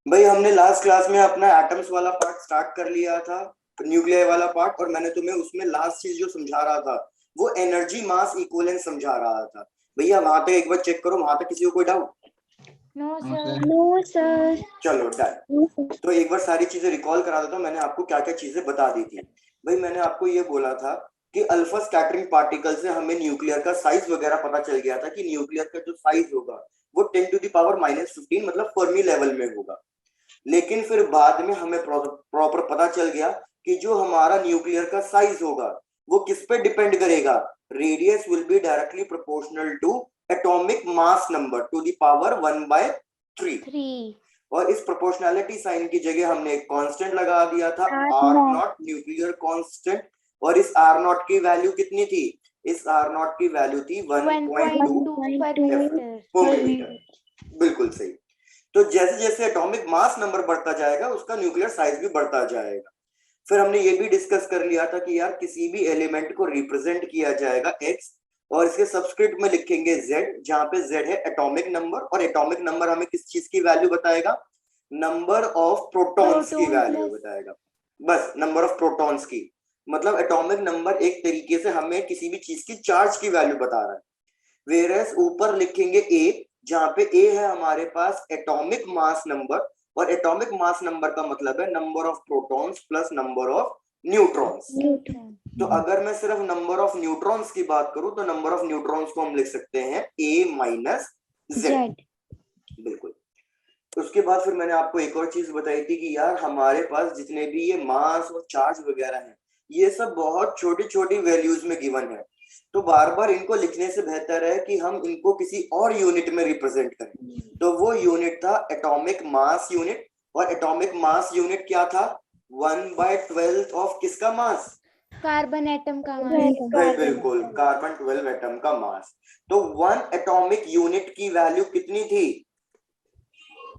भाई हमने last class में अपना एटम्स वाला पार्ट स्टार्ट कर लिया था, न्यूक्लियर वाला पार्ट, और मैंने तुम्हें उसमें लास्ट चीज जो समझा रहा था वो एनर्जी मास इक्विवेलेंस समझा रहा था। भैया वहां तक एक बार चेक करो, वहां तक किसी को कोई doubt? No sir. No sir. चलो डन। तो एक बार सारी चीजें रिकॉल करा देता हूँ, मैंने आपको क्या क्या चीजें बता दी थी। भाई मैंने आपको ये बोला था कि अल्फा स्कैटरिंग पार्टिकल से हमें न्यूक्लियर का साइज वगैरह पता चल गया था कि न्यूक्लियर का जो साइज होगा वो 10⁻⁻15 मतलब फर्मी लेवल में होगा। लेकिन फिर बाद में हमें प्रॉपर पता चल गया कि जो हमारा न्यूक्लियर का साइज होगा वो किस पे डिपेंड करेगा। Radius will be directly proportional to atomic mass number to the power 1/3। और इस प्रोपोर्शनैलिटी साइन की जगह हमने एक कांस्टेंट लगा दिया था आर नॉट, न्यूक्लियर कांस्टेंट। और इस आर नॉट की वैल्यू कितनी थी? इस आर नॉट की वैल्यू थी 1.2 बिल्कुल सही। तो जैसे जैसे एटॉमिक मास नंबर बढ़ता जाएगा उसका न्यूक्लियर साइज भी बढ़ता जाएगा। फिर हमने ये भी डिस्कस कर लिया था कि यार किसी भी एलिमेंट को रिप्रेजेंट किया जाएगा एक्स और इसके सबस्क्रिप्ट में लिखेंगे जेड, जहां पे जेड है एटॉमिक नंबर, और एटॉमिक नंबर हमें किस चीज की वैल्यू बताएगा? नंबर ऑफ प्रोटॉन्स की वैल्यू बताएगा। बस नंबर ऑफ प्रोटॉन्स की, मतलब एटॉमिक नंबर एक तरीके से हमें किसी भी चीज की चार्ज की वैल्यू बता रहा है। वेरस ऊपर लिखेंगे ए, जहां पे ए है हमारे पास एटॉमिक मास नंबर, और एटॉमिक मास नंबर का मतलब है number of protons plus number of neutrons. तो अगर मैं सिर्फ नंबर ऑफ न्यूट्रॉन्स की बात करूं तो नंबर ऑफ न्यूट्रॉन्स को हम लिख सकते हैं ए माइनस जेड। बिल्कुल। उसके बाद फिर मैंने आपको एक और चीज बताई थी कि यार हमारे पास जितने भी ये मास और चार्ज वगैरह हैं ये सब बहुत छोटी छोटी वैल्यूज में गिवन है, तो बार बार इनको लिखने से बेहतर है कि हम इनको किसी और यूनिट में रिप्रेजेंट करें। तो वो यूनिट था एटॉमिक मास यूनिट, और एटॉमिक मास यूनिट क्या था? 1/12 ऑफ किसका मास? कार्बन एटम का मास। बिल्कुल, कार्बन 12 एटम का मास। तो 1 एटॉमिक यूनिट की वैल्यू कितनी थी?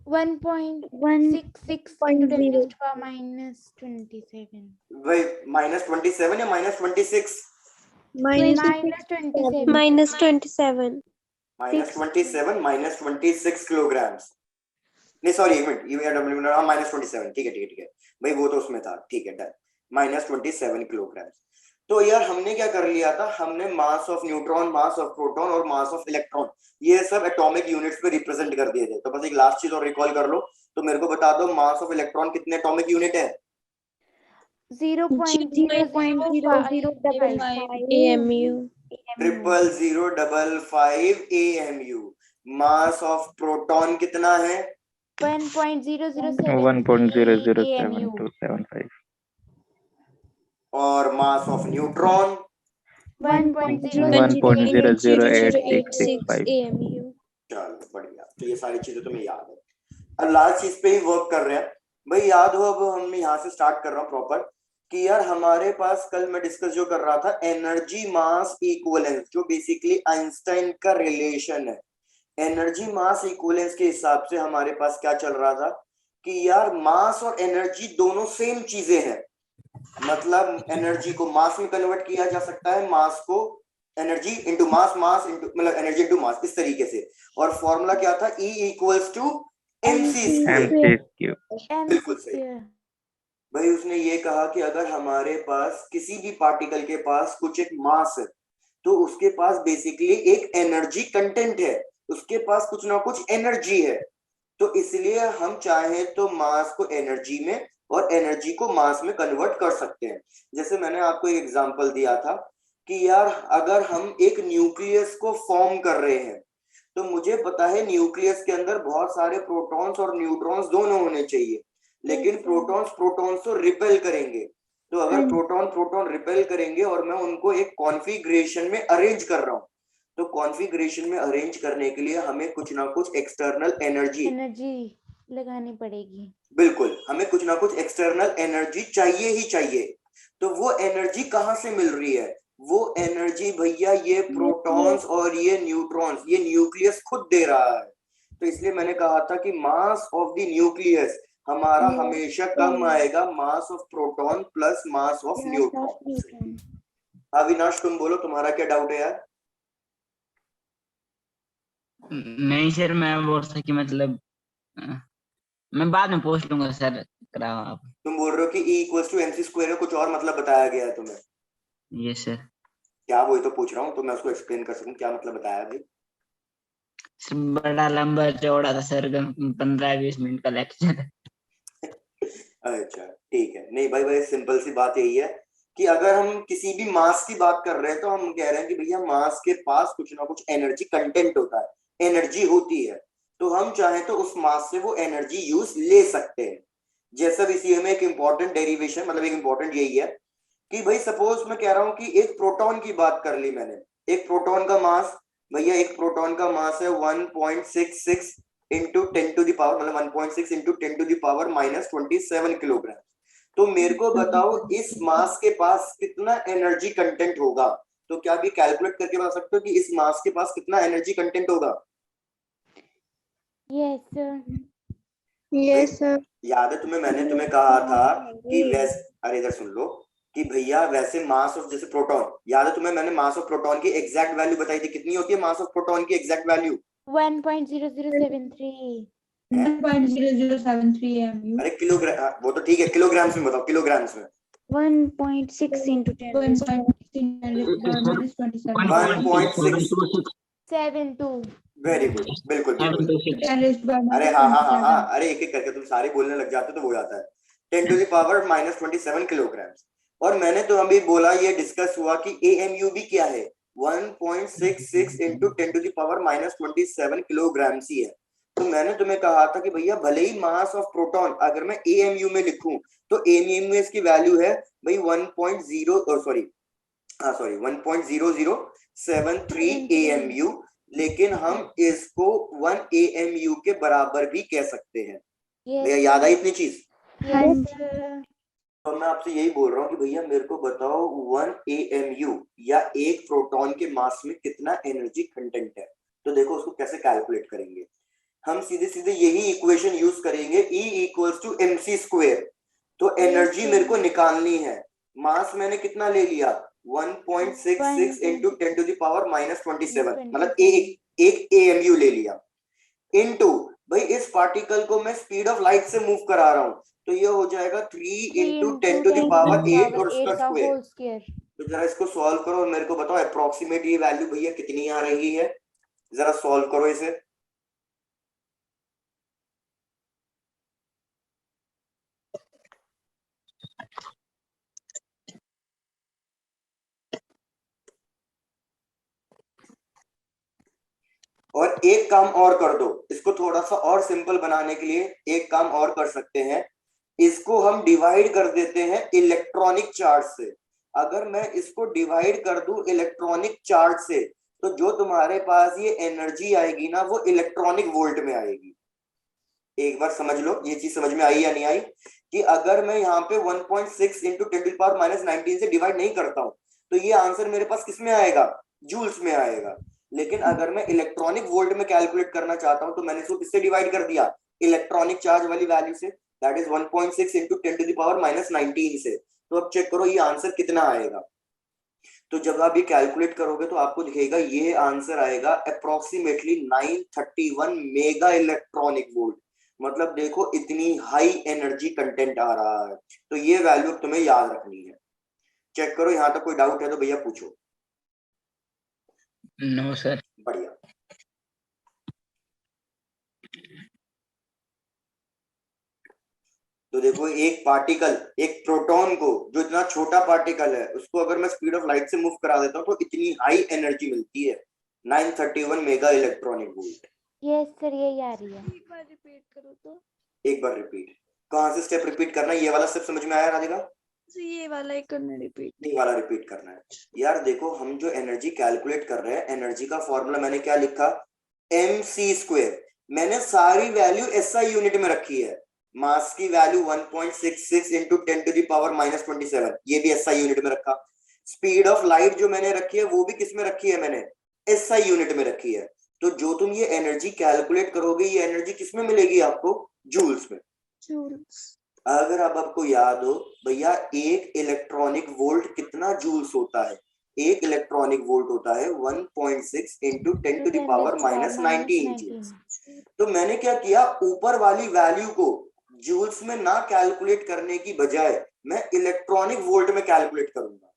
1.66 into 10⁻⁻27। भाई -27 या -26? -27। -27। -26 किलोग्राम्स। नहीं सॉरी, एक मिनट, ये -27, ठीक है ठीक है ठीक है भाई, वो तो उसमें था, ठीक है डन। -27 किलोग्राम्स। तो यार हमने क्या कर लिया था, हमने mass of neutron, mass of proton और मास ऑफ इलेक्ट्रॉन ये सब एटॉमिक यूनिट्स पे रिप्रेजेंट कर दिए थे। तो बस एक लास्ट चीज और रिकॉल कर लो, तो मेरे को बता दो मास ऑफ इलेक्ट्रॉन कितने एटॉमिक यूनिट है? 0.0005 AMU। 0.0055 AMU। Mass of proton कितना है? 1.007275। और मास ऑफ न्यूट्रॉन? 1.008665। AMU। चलो बढ़िया, तो ये सारी चीजें तुम्हें याद है। अब लास्ट चीज पे ही वर्क कर रहे हैं भाई, याद हो। अब हम यहाँ से स्टार्ट कर रहा हूँ प्रॉपर कि यार हमारे पास कल मैं डिस्कस जो कर रहा था एनर्जी मास इक्विवेलेंस, जो बेसिकली आइंस्टाइन का रिलेशन है। एनर्जी मास इक्विवेलेंस के हिसाब से हमारे पास क्या चल रहा था कि यार मास और एनर्जी दोनों सेम चीजें हैं, मतलब एनर्जी को मास में कन्वर्ट किया जा सकता है, मास को energy into mass, mass into मतलब एनर्जी इंटू मास, इस तरीके से। और फॉर्मूला क्या था? E equals to mc square. बिल्कुल सही भाई। उसने ये कहा कि अगर हमारे पास किसी भी पार्टिकल के पास कुछ एक मास है तो उसके पास बेसिकली एक एनर्जी कंटेंट है, उसके पास कुछ ना कुछ एनर्जी है। तो इसलिए हम चाहें तो मास को एनर्जी में और एनर्जी को मास में कन्वर्ट कर सकते हैं। जैसे मैंने आपको एक एग्जांपल दिया था कि यार अगर हम एक न्यूक्लियस को फॉर्म कर रहे हैं तो मुझे पता है न्यूक्लियस के अंदर बहुत सारे प्रोटॉन्स और न्यूट्रॉन्स दोनों होने चाहिए, लेकिन प्रोटॉन्स प्रोटॉन्स तो रिपेल करेंगे। तो अगर प्रोटॉन प्रोटॉन रिपेल करेंगे और मैं उनको एक कॉन्फ़िगरेशन में अरेंज कर रहा हूँ, तो कॉन्फ़िगरेशन में अरेंज करने के लिए हमें कुछ ना कुछ एक्सटर्नल एनर्जी लगानी पड़ेगी। बिल्कुल, हमें कुछ ना कुछ एक्सटर्नल एनर्जी चाहिए ही चाहिए। तो वो एनर्जी कहाँ से मिल रही है? वो एनर्जी भैया ये प्रोटॉन्स और ये न्यूट्रॉन्स, ये न्यूक्लियस खुद दे रहा है। तो इसलिए मैंने कहा था कि मास ऑफ द न्यूक्लियस हमारा हमेशा कम आएगा mass of proton plus mass of neutron. Avinash तुम बोलो, तुम्हारा क्या डाउट है यार? नहीं सर, मैं बोल रहा था कि मतलब मैं बाद में पूछ लूंगा सर, कराओ आप। तुम बोल रहे हो कि E equals to MC square है, कुछ और मतलब बताया गया है तुम्हें? Yes sir. क्या, वही तो पूछ रहा हूँ तो मैं उसको एक्सप्लेन कर सकूं, क्या मतलब बताया भाई? सर बड़ा लंबा चौड़ा था सर, 15-20 मिनट का लेक्चर। अच्छा ठीक है, नहीं भाई भाई सिंपल सी बात यही है कि अगर हम किसी भी मास की बात कर रहे हैं तो हम कह रहे हैं कि भैया मास के पास कुछ ना कुछ एनर्जी कंटेंट होता है, एनर्जी होती है, तो हम चाहें तो उस मास से वो एनर्जी यूज ले सकते हैं। जैसा भी इसी में एक इंपॉर्टेंट डेरिवेशन, मतलब एक इंपॉर्टेंट यही है कि भाई सपोज मैं कह रहा हूं कि एक प्रोटॉन की बात कर ली मैंने, एक प्रोटॉन का मास, भैया एक प्रोटॉन का मास है 1.66 इंटू 10 टू द पावर, मतलब 1.6 into 10 to the power -27 kilogram. तो मेरे को बताओ इस मास के पास कितना एनर्जी कंटेंट होगा? तो क्या भी कैलकुलेट करके बता सकते हो कि इस मास के पास कितना एनर्जी कंटेंट होगा? Yes sir. Yes, sir. याद है तुम्हें, मैंने तुम्हें कहा था कि वैसे, अरे इधर सुन लो, कि भैया वैसे मास ऑफ, जैसे प्रोटॉन, याद है तुम्हें मैंने मास ऑफ प्रोटॉन की एग्जैक्ट वैल्यू बताई थी, कितनी होती है मास ऑफ प्रोटॉन की एग्जैक्ट वैल्यू? 1.0073। 1.0073 MU. अरे किलोग्राम, वो तो ठीक है, किलोग्राम्स में बताओ, किलोग्राम्स में। 1.6 into 10 raised to 1.16 1.6 72। Very good, बिल्कुल बिल्कुल। 10 raised by अरे हाँ हाँ हाँ हाँ, 27. अरे एक एक करके तुम सारे बोलने लग जाते हो तो वो जाता है 10 टू द पावर -27 किलोग्राम। और मैंने तो अभी बोला, ये डिस्कस हुआ कि AMU भी क्या है, 1.66 into 10 to the power -27 kilogram ही है। तो मैंने तुम्हें कहा था कि भैया भले ही मास ऑफ प्रोटॉन अगर मैं AMU में लिखूं तो AMU में इसकी वैल्यू है भाई 1.0073 AMU, लेकिन हम इसको 1 AMU के बराबर भी कह सकते हैं। भैया याद आई इतनी चीज? Yes sir. तो मैं आपसे यही बोल रहा हूँ कि भैया मेरे को बताओ 1 AMU या एक प्रोटॉन के मास में कितना एनर्जी कंटेंट है। तो देखो उसको कैसे कैलकुलेट करेंगे, हम सीधे सीधे यही इक्वेशन यूज करेंगे, E equals to MC square. तो एनर्जी मेरे को निकालनी है, मास मैंने कितना ले लिया 1.66 इंटू 10 टू द पावर -27, मतलब एक AMU ले लिया, इनटू भाई इस पार्टिकल को मैं स्पीड ऑफ लाइट से मूव करा रहा हूं, तो ये हो जाएगा 3 इंटू 10 टू द पावर 8 और उसका स्क्वायर। तो जरा इसको सॉल्व करो और मेरे को बताओ अप्रोक्सीमेट ये वैल्यू भैया कितनी आ रही है, जरा सॉल्व करो इसे। और एक काम और कर दो, इसको थोड़ा सा और सिंपल बनाने के लिए एक काम और कर सकते हैं, इसको हम डिवाइड कर देते हैं इलेक्ट्रॉनिक चार्ज से। अगर मैं इसको डिवाइड कर दूं इलेक्ट्रॉनिक चार्ज से, तो जो तुम्हारे पास ये एनर्जी आएगी ना वो इलेक्ट्रॉनिक वोल्ट में आएगी। एक बार समझ लो ये चीज समझ में आई या नहीं आई, कि अगर मैं यहाँ पे 1.6 इंटू 10 टू द पावर -19 से डिवाइड नहीं करता हूं तो ये आंसर मेरे पास किस में आएगा, जूल्स में आएगा। लेकिन अगर मैं इलेक्ट्रॉनिक वोल्ट में कैलकुलेट करना चाहता हूं तो मैंने इसको किससे डिवाइड कर दिया, इलेक्ट्रॉनिक चार्ज वाली वैल्यू से, that is 1.6 into 10 to the power -19 से। तो अब चेक करो ये आंसर कितना आएगा। तो जब आप ये कैलकुलेट करोगे तो आपको दिखेगा ये आंसर आएगा अप्रोक्सीमेटली 931 मेगा इलेक्ट्रॉनिक वोल्ट। मतलब देखो इतनी हाई एनर्जी कंटेंट आ रहा है, तो ये वैल्यू तुम्हें याद रखनी है। चेक करो, यहां तक कोई डाउट है तो भैया पूछो। No sir. बढ़िया। तो देखो एक पार्टिकल, एक प्रोटॉन को, जो इतना छोटा पार्टिकल है उसको अगर मैं स्पीड ऑफ लाइट से मूव करा देता हूँ तो इतनी हाई एनर्जी मिलती है 931 mega electronic volt. Yes sir यही आ रही है। एक बार रिपीट करो तो। एक बार रिपीट, कहाँ से स्टेप रिपीट करना है, ये वाला स्टेप समझ में आया राधिका? ये वाला एक करना रिपीट। ये वाला रिपीट करना है। यार देखो हम जो एनर्जी कैलकुलेट कर रहे हैं, एनर्जी का फॉर्मूला मैंने क्या लिखा, MC स्क्वायर। मैंने सारी वैल्यू SI यूनिट में रखी है, मास की value 1.66 into 10 to the power -27, ये भी SI यूनिट में रखा। स्पीड ऑफ लाइट जो मैंने रखी है वो भी किस में रखी है, मैंने SI यूनिट में रखी है। तो जो तुम ये एनर्जी कैलकुलेट करोगे ये एनर्जी किस में मिलेगी आपको, जूल्स में। जूल्स। अगर अब आपको याद हो भैया एक इलेक्ट्रॉनिक वोल्ट कितना जूल्स होता है, एक इलेक्ट्रॉनिक वोल्ट होता है 1.6 into 10 to the power -19 joules. तो मैंने क्या किया, ऊपर वाली वैल्यू को जूल्स में ना कैलकुलेट करने की बजाय मैं इलेक्ट्रॉनिक वोल्ट में कैलकुलेट करूंगा,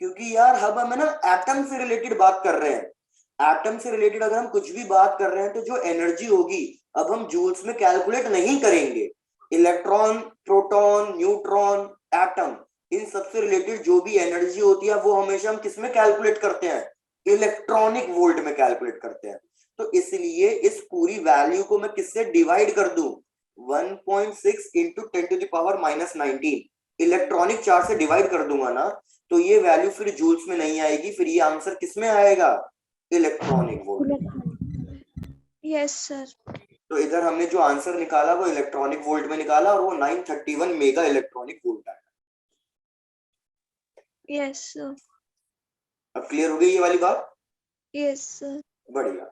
क्योंकि यार अब हम है ना एटम से रिलेटेड बात कर रहे हैं। एटम से रिलेटेड अगर हम कुछ भी बात कर रहे हैं तो जो एनर्जी होगी अब हम जूल्स में कैलकुलेट नहीं करेंगे। इलेक्ट्रॉन, प्रोटॉन, न्यूट्रॉन, एटम, इन सबसे रिलेटेड जो भी एनर्जी होती है वो हमेशा हम किस में कैलकुलेट करते हैं? इलेक्ट्रॉनिक वोल्ट में कैलकुलेट करते हैं। तो इसलिए इस पूरी वैल्यू को मैं किससे डिवाइड कर दूं? 1.6 इंटू 10⁻⁻19 इलेक्ट्रॉनिक चार्ज से डिवाइड कर दूंगा ना, तो ये वैल्यू फिर जूल्स में नहीं आएगी, फिर ये आंसर किस में आएगा? Electronic volt. Yes sir. तो इधर हमने जो आंसर निकाला वो इलेक्ट्रॉनिक वोल्ट में निकाला और वो 931 मेगा इलेक्ट्रॉनिक वोल्ट आया। Yes sir. अब क्लियर हो गई ये वाली बात? Yes sir. बढ़िया।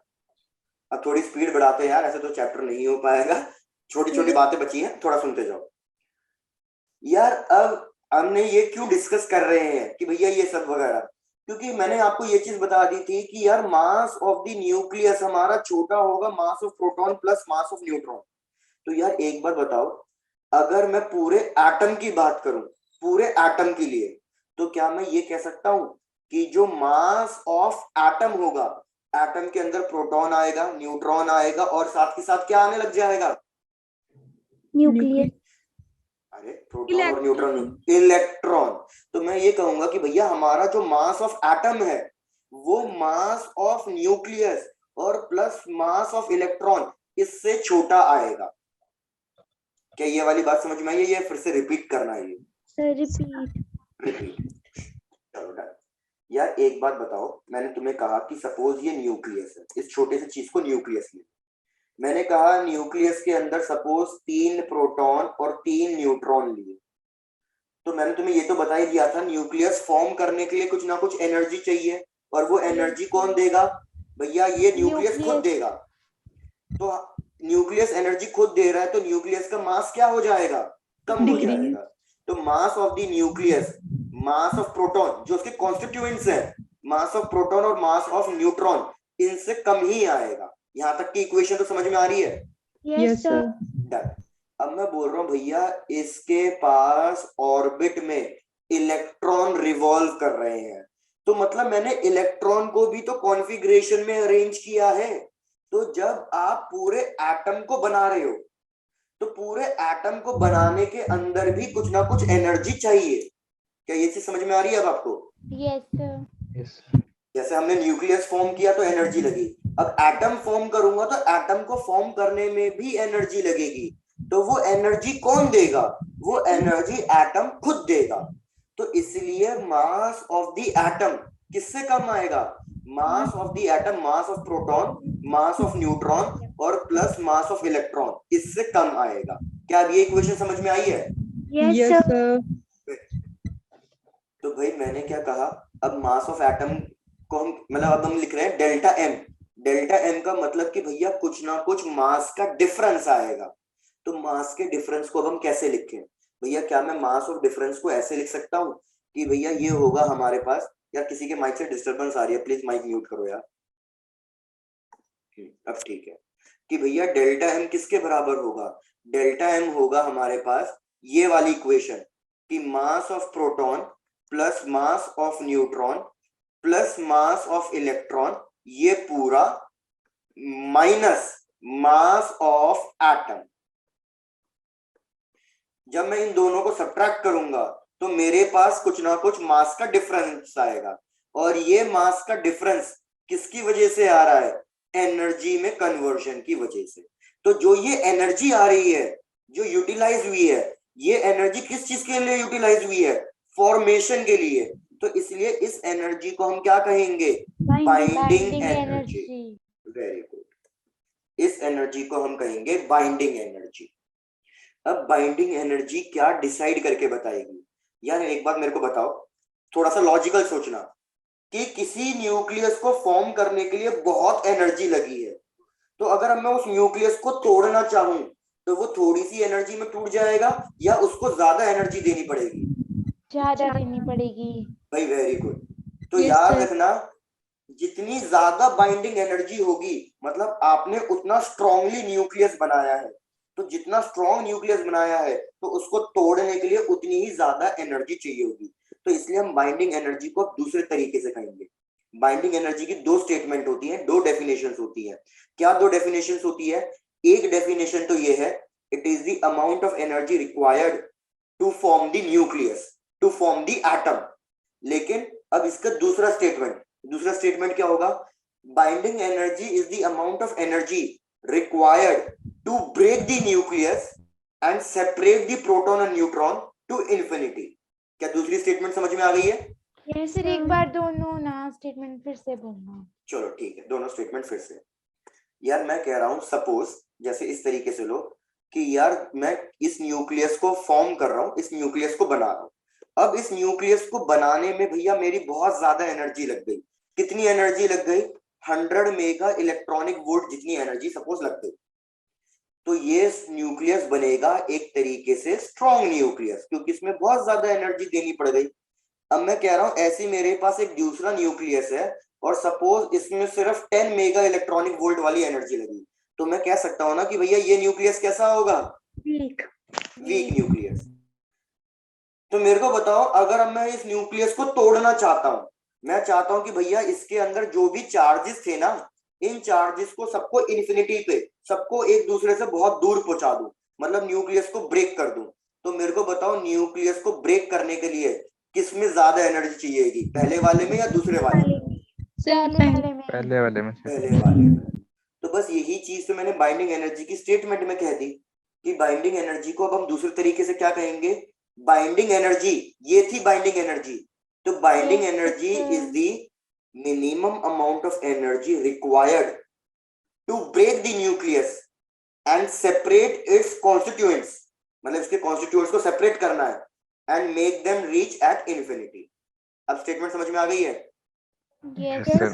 अब थोड़ी स्पीड बढ़ाते हैं यार, ऐसे तो चैप्टर नहीं हो पाएगा, छोटी छोटी बातें बची हैं, थोड़ा सुनते जाओ यार। अब हमने ये क्यों डिस्कस कर रहे हैं कि भैया ये सब वगैरह, क्योंकि मैंने आपको ये चीज बता दी थी कि यार मास ऑफ द न्यूक्लियस हमारा छोटा होगा mass of proton plus mass of neutron. तो यार एक बात बताओ, अगर मैं पूरे एटम की बात करूं, पूरे एटम के लिए, तो क्या मैं ये कह सकता हूं कि जो मास ऑफ एटम होगा, एटम के अंदर प्रोटॉन आएगा, न्यूट्रॉन आएगा और साथ के साथ क्या आने लग जाएगा? न्यूक्लियस। अरे प्रोटॉन और न्यूट्रॉन, इलेक्ट्रॉन। तो मैं ये कहूंगा कि भैया हमारा जो मास ऑफ एटम है वो मास ऑफ न्यूक्लियस और प्लस मास ऑफ इलेक्ट्रॉन इससे छोटा आएगा। क्या ये वाली बात समझ में आई है? ये फिर से रिपीट करना है? ये सर रिपीट। चलो डन। यार एक बात बताओ, मैंने तुम्हें कहा कि सपोज ये न्यूक्लियस है, इस छोटे से चीज को न्यूक्लियस ले। मैंने कहा न्यूक्लियस के अंदर सपोज 3 प्रोटॉन और 3 न्यूट्रॉन लिए। तो मैंने तुम्हें ये तो बता ही दिया था न्यूक्लियस फॉर्म करने के लिए कुछ ना कुछ एनर्जी चाहिए, और वो एनर्जी कौन देगा? भैया ये न्यूक्लियस खुद देगा। तो न्यूक्लियस एनर्जी खुद दे रहा है तो न्यूक्लियस का मास क्या हो जाएगा? कम हो जाएगा। तो mass of the nucleus, mass of proton जो उसके कॉन्स्टिट्यूएंट्स हैं, मास ऑफ प्रोटॉन और मास ऑफ न्यूट्रॉन, इनसे कम ही आएगा। यहां तक की इक्वेशन तो समझ में आ रही है? Yes sir. डन। अब मैं बोल रहा हूं भैया इसके पास ऑर्बिट में इलेक्ट्रॉन रिवॉल्व कर रहे हैं, तो मतलब मैंने इलेक्ट्रॉन को भी तो कॉन्फ़िगरेशन में अरेंज किया है। तो जब आप पूरे एटम को बना रहे हो तो पूरे एटम को बनाने के अंदर भी कुछ ना कुछ एनर्जी चाहिए। क्या ये चीज समझ में आ रही है अब आपको? Yes sir. जैसे हमने न्यूक्लियस फॉर्म किया तो एनर्जी लगी, अब एटम फॉर्म करूंगा तो एटम को फॉर्म करने में भी एनर्जी लगेगी। तो वो एनर्जी कौन देगा? वो एनर्जी एटम खुद देगा। तो इसलिए मास ऑफ द एटम किससे कम आएगा? Mass of the atom, mass of proton, mass of neutron और प्लस मास ऑफ इलेक्ट्रॉन, इससे कम आएगा। क्या अब ये इक्वेशन समझ में आई है? Yes sir. तो भाई मैंने क्या कहा, अब मास ऑफ एटम को हम मतलब अब हम लिख रहे हैं डेल्टा एम। डेल्टा एम का मतलब कि भैया कुछ ना कुछ मास का डिफरेंस आएगा। तो मास के डिफरेंस को अब हम कैसे लिखें? भैया क्या मैं मास ऑफ डिफरेंस को ऐसे लिख सकता हूँ कि भैया ये होगा हमारे पास, यार किसी के माइक से डिस्टरबेंस आ रही है, प्लीज माइक म्यूट करो यार। अब ठीक है कि भैया डेल्टा एम किसके बराबर होगा? डेल्टा एम होगा हमारे पास ये वाली इक्वेशन कि mass of proton plus mass of neutron plus mass of electron, ये पूरा माइनस मास ऑफ एटम। जब मैं इन दोनों को सब्ट्रैक्ट करूंगा तो मेरे पास कुछ ना कुछ मास का डिफरेंस आएगा, और ये मास का डिफरेंस किसकी वजह से आ रहा है? एनर्जी में कन्वर्जन की वजह से। तो जो ये एनर्जी आ रही है, जो यूटिलाइज हुई है, ये एनर्जी किस चीज के लिए यूटिलाइज हुई है? फॉर्मेशन के लिए। तो इसलिए इस एनर्जी को हम क्या कहेंगे? Binding energy. Very good. इस एनर्जी को हम कहेंगे बाइंडिंग एनर्जी। अब बाइंडिंग एनर्जी क्या डिसाइड करके बताएगी? यार एक बात मेरे को बताओ, थोड़ा सा लॉजिकल सोचना, कि किसी न्यूक्लियस को फॉर्म करने के लिए बहुत एनर्जी लगी है, तो अगर मैं उस न्यूक्लियस को तोड़ना चाहूं तो वो थोड़ी सी एनर्जी में टूट जाएगा या उसको ज्यादा एनर्जी देनी पड़ेगी? ज्यादा देनी पड़ेगी। भाई वेरी गुड। तो याद रखना, जितनी ज्यादा बाइंडिंग एनर्जी होगी मतलब आपने उतना स्ट्रांगली न्यूक्लियस बनाया है, तो जितना स्ट्रॉन्ग न्यूक्लियस बनाया है तो उसको तोड़ने के लिए उतनी ही ज्यादा एनर्जी चाहिए होगी। तो इसलिए हम बाइंडिंग एनर्जी को अब दूसरे तरीके से कहेंगे। बाइंडिंग एनर्जी की दो स्टेटमेंट होती है, दो डेफिनेशंस होती है। क्या दो डेफिनेशंस होती है? एक डेफिनेशन तो ये है, it is the amount of energy required to form the nucleus, to form the atom. लेकिन अब इसका दूसरा स्टेटमेंट क्या होगा? Binding energy is the amount of energy required to break the nucleus and separate the proton and neutron to infinity. क्या दूसरी statement समझ में आ गई है? यस सर, एक बार दोनों ना स्टेटमेंट फिर से बोलना। चलो ठीक है, दोनों स्टेटमेंट फिर से। यार मैं कह रहा हूं, सपोज जैसे इस तरीके से लो कि यार मैं इस न्यूक्लियस को फॉर्म कर रहा हूं, इस न्यूक्लियस को बना रहा हूं। अब इस न्यूक्लियस को बनाने में भैया मेरी बहुत ज्यादा एनर्जी लग गई। कितनी एनर्जी लग गई? 100 मेगा इलेक्ट्रॉनिक वोल्ट जितनी एनर्जी सपोज लग गई। तो ये न्यूक्लियस बनेगा एक तरीके से स्ट्रॉन्ग न्यूक्लियस, क्योंकि इसमें बहुत ज्यादा एनर्जी देनी पड़ गई। अब मैं कह रहा हूं ऐसे मेरे पास एक दूसरा न्यूक्लियस है और सपोज इसमें सिर्फ 10 मेगा इलेक्ट्रॉनिक वोल्ट वाली एनर्जी लगी, तो मैं कह सकता हूं ना कि भैया ये न्यूक्लियस कैसा होगा? Weak nucleus. तो मेरे को बताओ, अगर अब मैं इस न्यूक्लियस को तोड़ना चाहता हूं, मैं चाहता हूं कि भैया इसके अंदर जो भी चार्जेस थे ना, इन चार्जेस को सबको इन्फिनिटी पे, सबको एक दूसरे से बहुत दूर पहुंचा दूं, मतलब न्यूक्लियस को ब्रेक कर दूं। तो मेरे को बताओ न्यूक्लियस को ब्रेक करने के लिए किसमें ज्यादा एनर्जी चाहिएगी, पहले वाले में या दूसरे वाले में? पहले वाले में। पहले वाले में। तो बस यही चीज तो मैंने बाइंडिंग एनर्जी की स्टेटमेंट में कह दी कि बाइंडिंग एनर्जी को अब हम दूसरे तरीके से क्या कहेंगे? बाइंडिंग एनर्जी, ये थी बाइंडिंग एनर्जी। तो binding Yes, energy sir. Is the minimum amount of energy required to break the nucleus and separate its constituents, मतलब इसके कॉन्स्टिट्यूएंट्स को सेपरेट करना है, and make them reach at infinity. अब statement समझ में आ गई है? Yes, Yes, sir.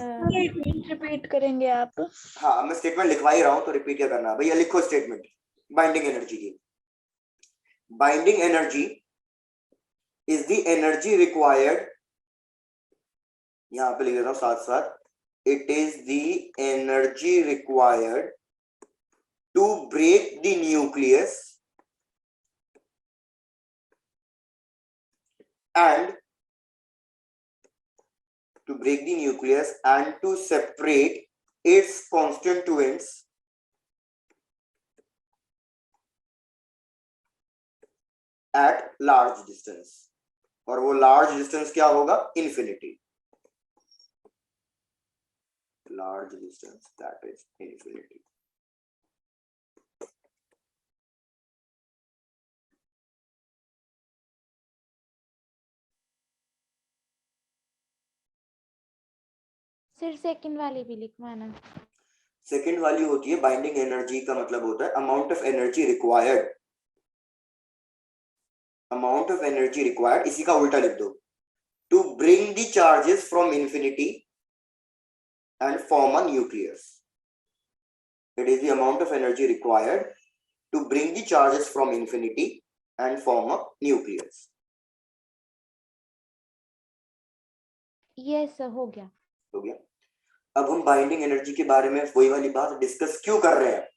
रिपीट करेंगे आप? हाँ, मैं स्टेटमेंट लिखवा ही रहा हूं तो रिपीट क्या करना है भैया, लिखो स्टेटमेंट बाइंडिंग एनर्जी की। Binding energy is the energy required, यहां पे लिख देता हूं साथ साथ, it is the energy required to break the nucleus and to separate its constituents at large distance, और वो लार्ज डिस्टेंस क्या होगा? Infinity. Large distance that is infinity. Sir second वाली भी लिखवाना। सेकंड वाली होती है बाइंडिंग एनर्जी का मतलब होता है amount of energy required, amount of energy required, इसी का उल्टा लिख दो, to bring the charges from infinity and form a nucleus. It is the amount of energy required to bring the charges from infinity and form a nucleus. Yes sir, हो गया। हो गया। अब हम बाइंडिंग एनर्जी के बारे में वही वाली बात डिस्कस क्यों कर रहे हैं?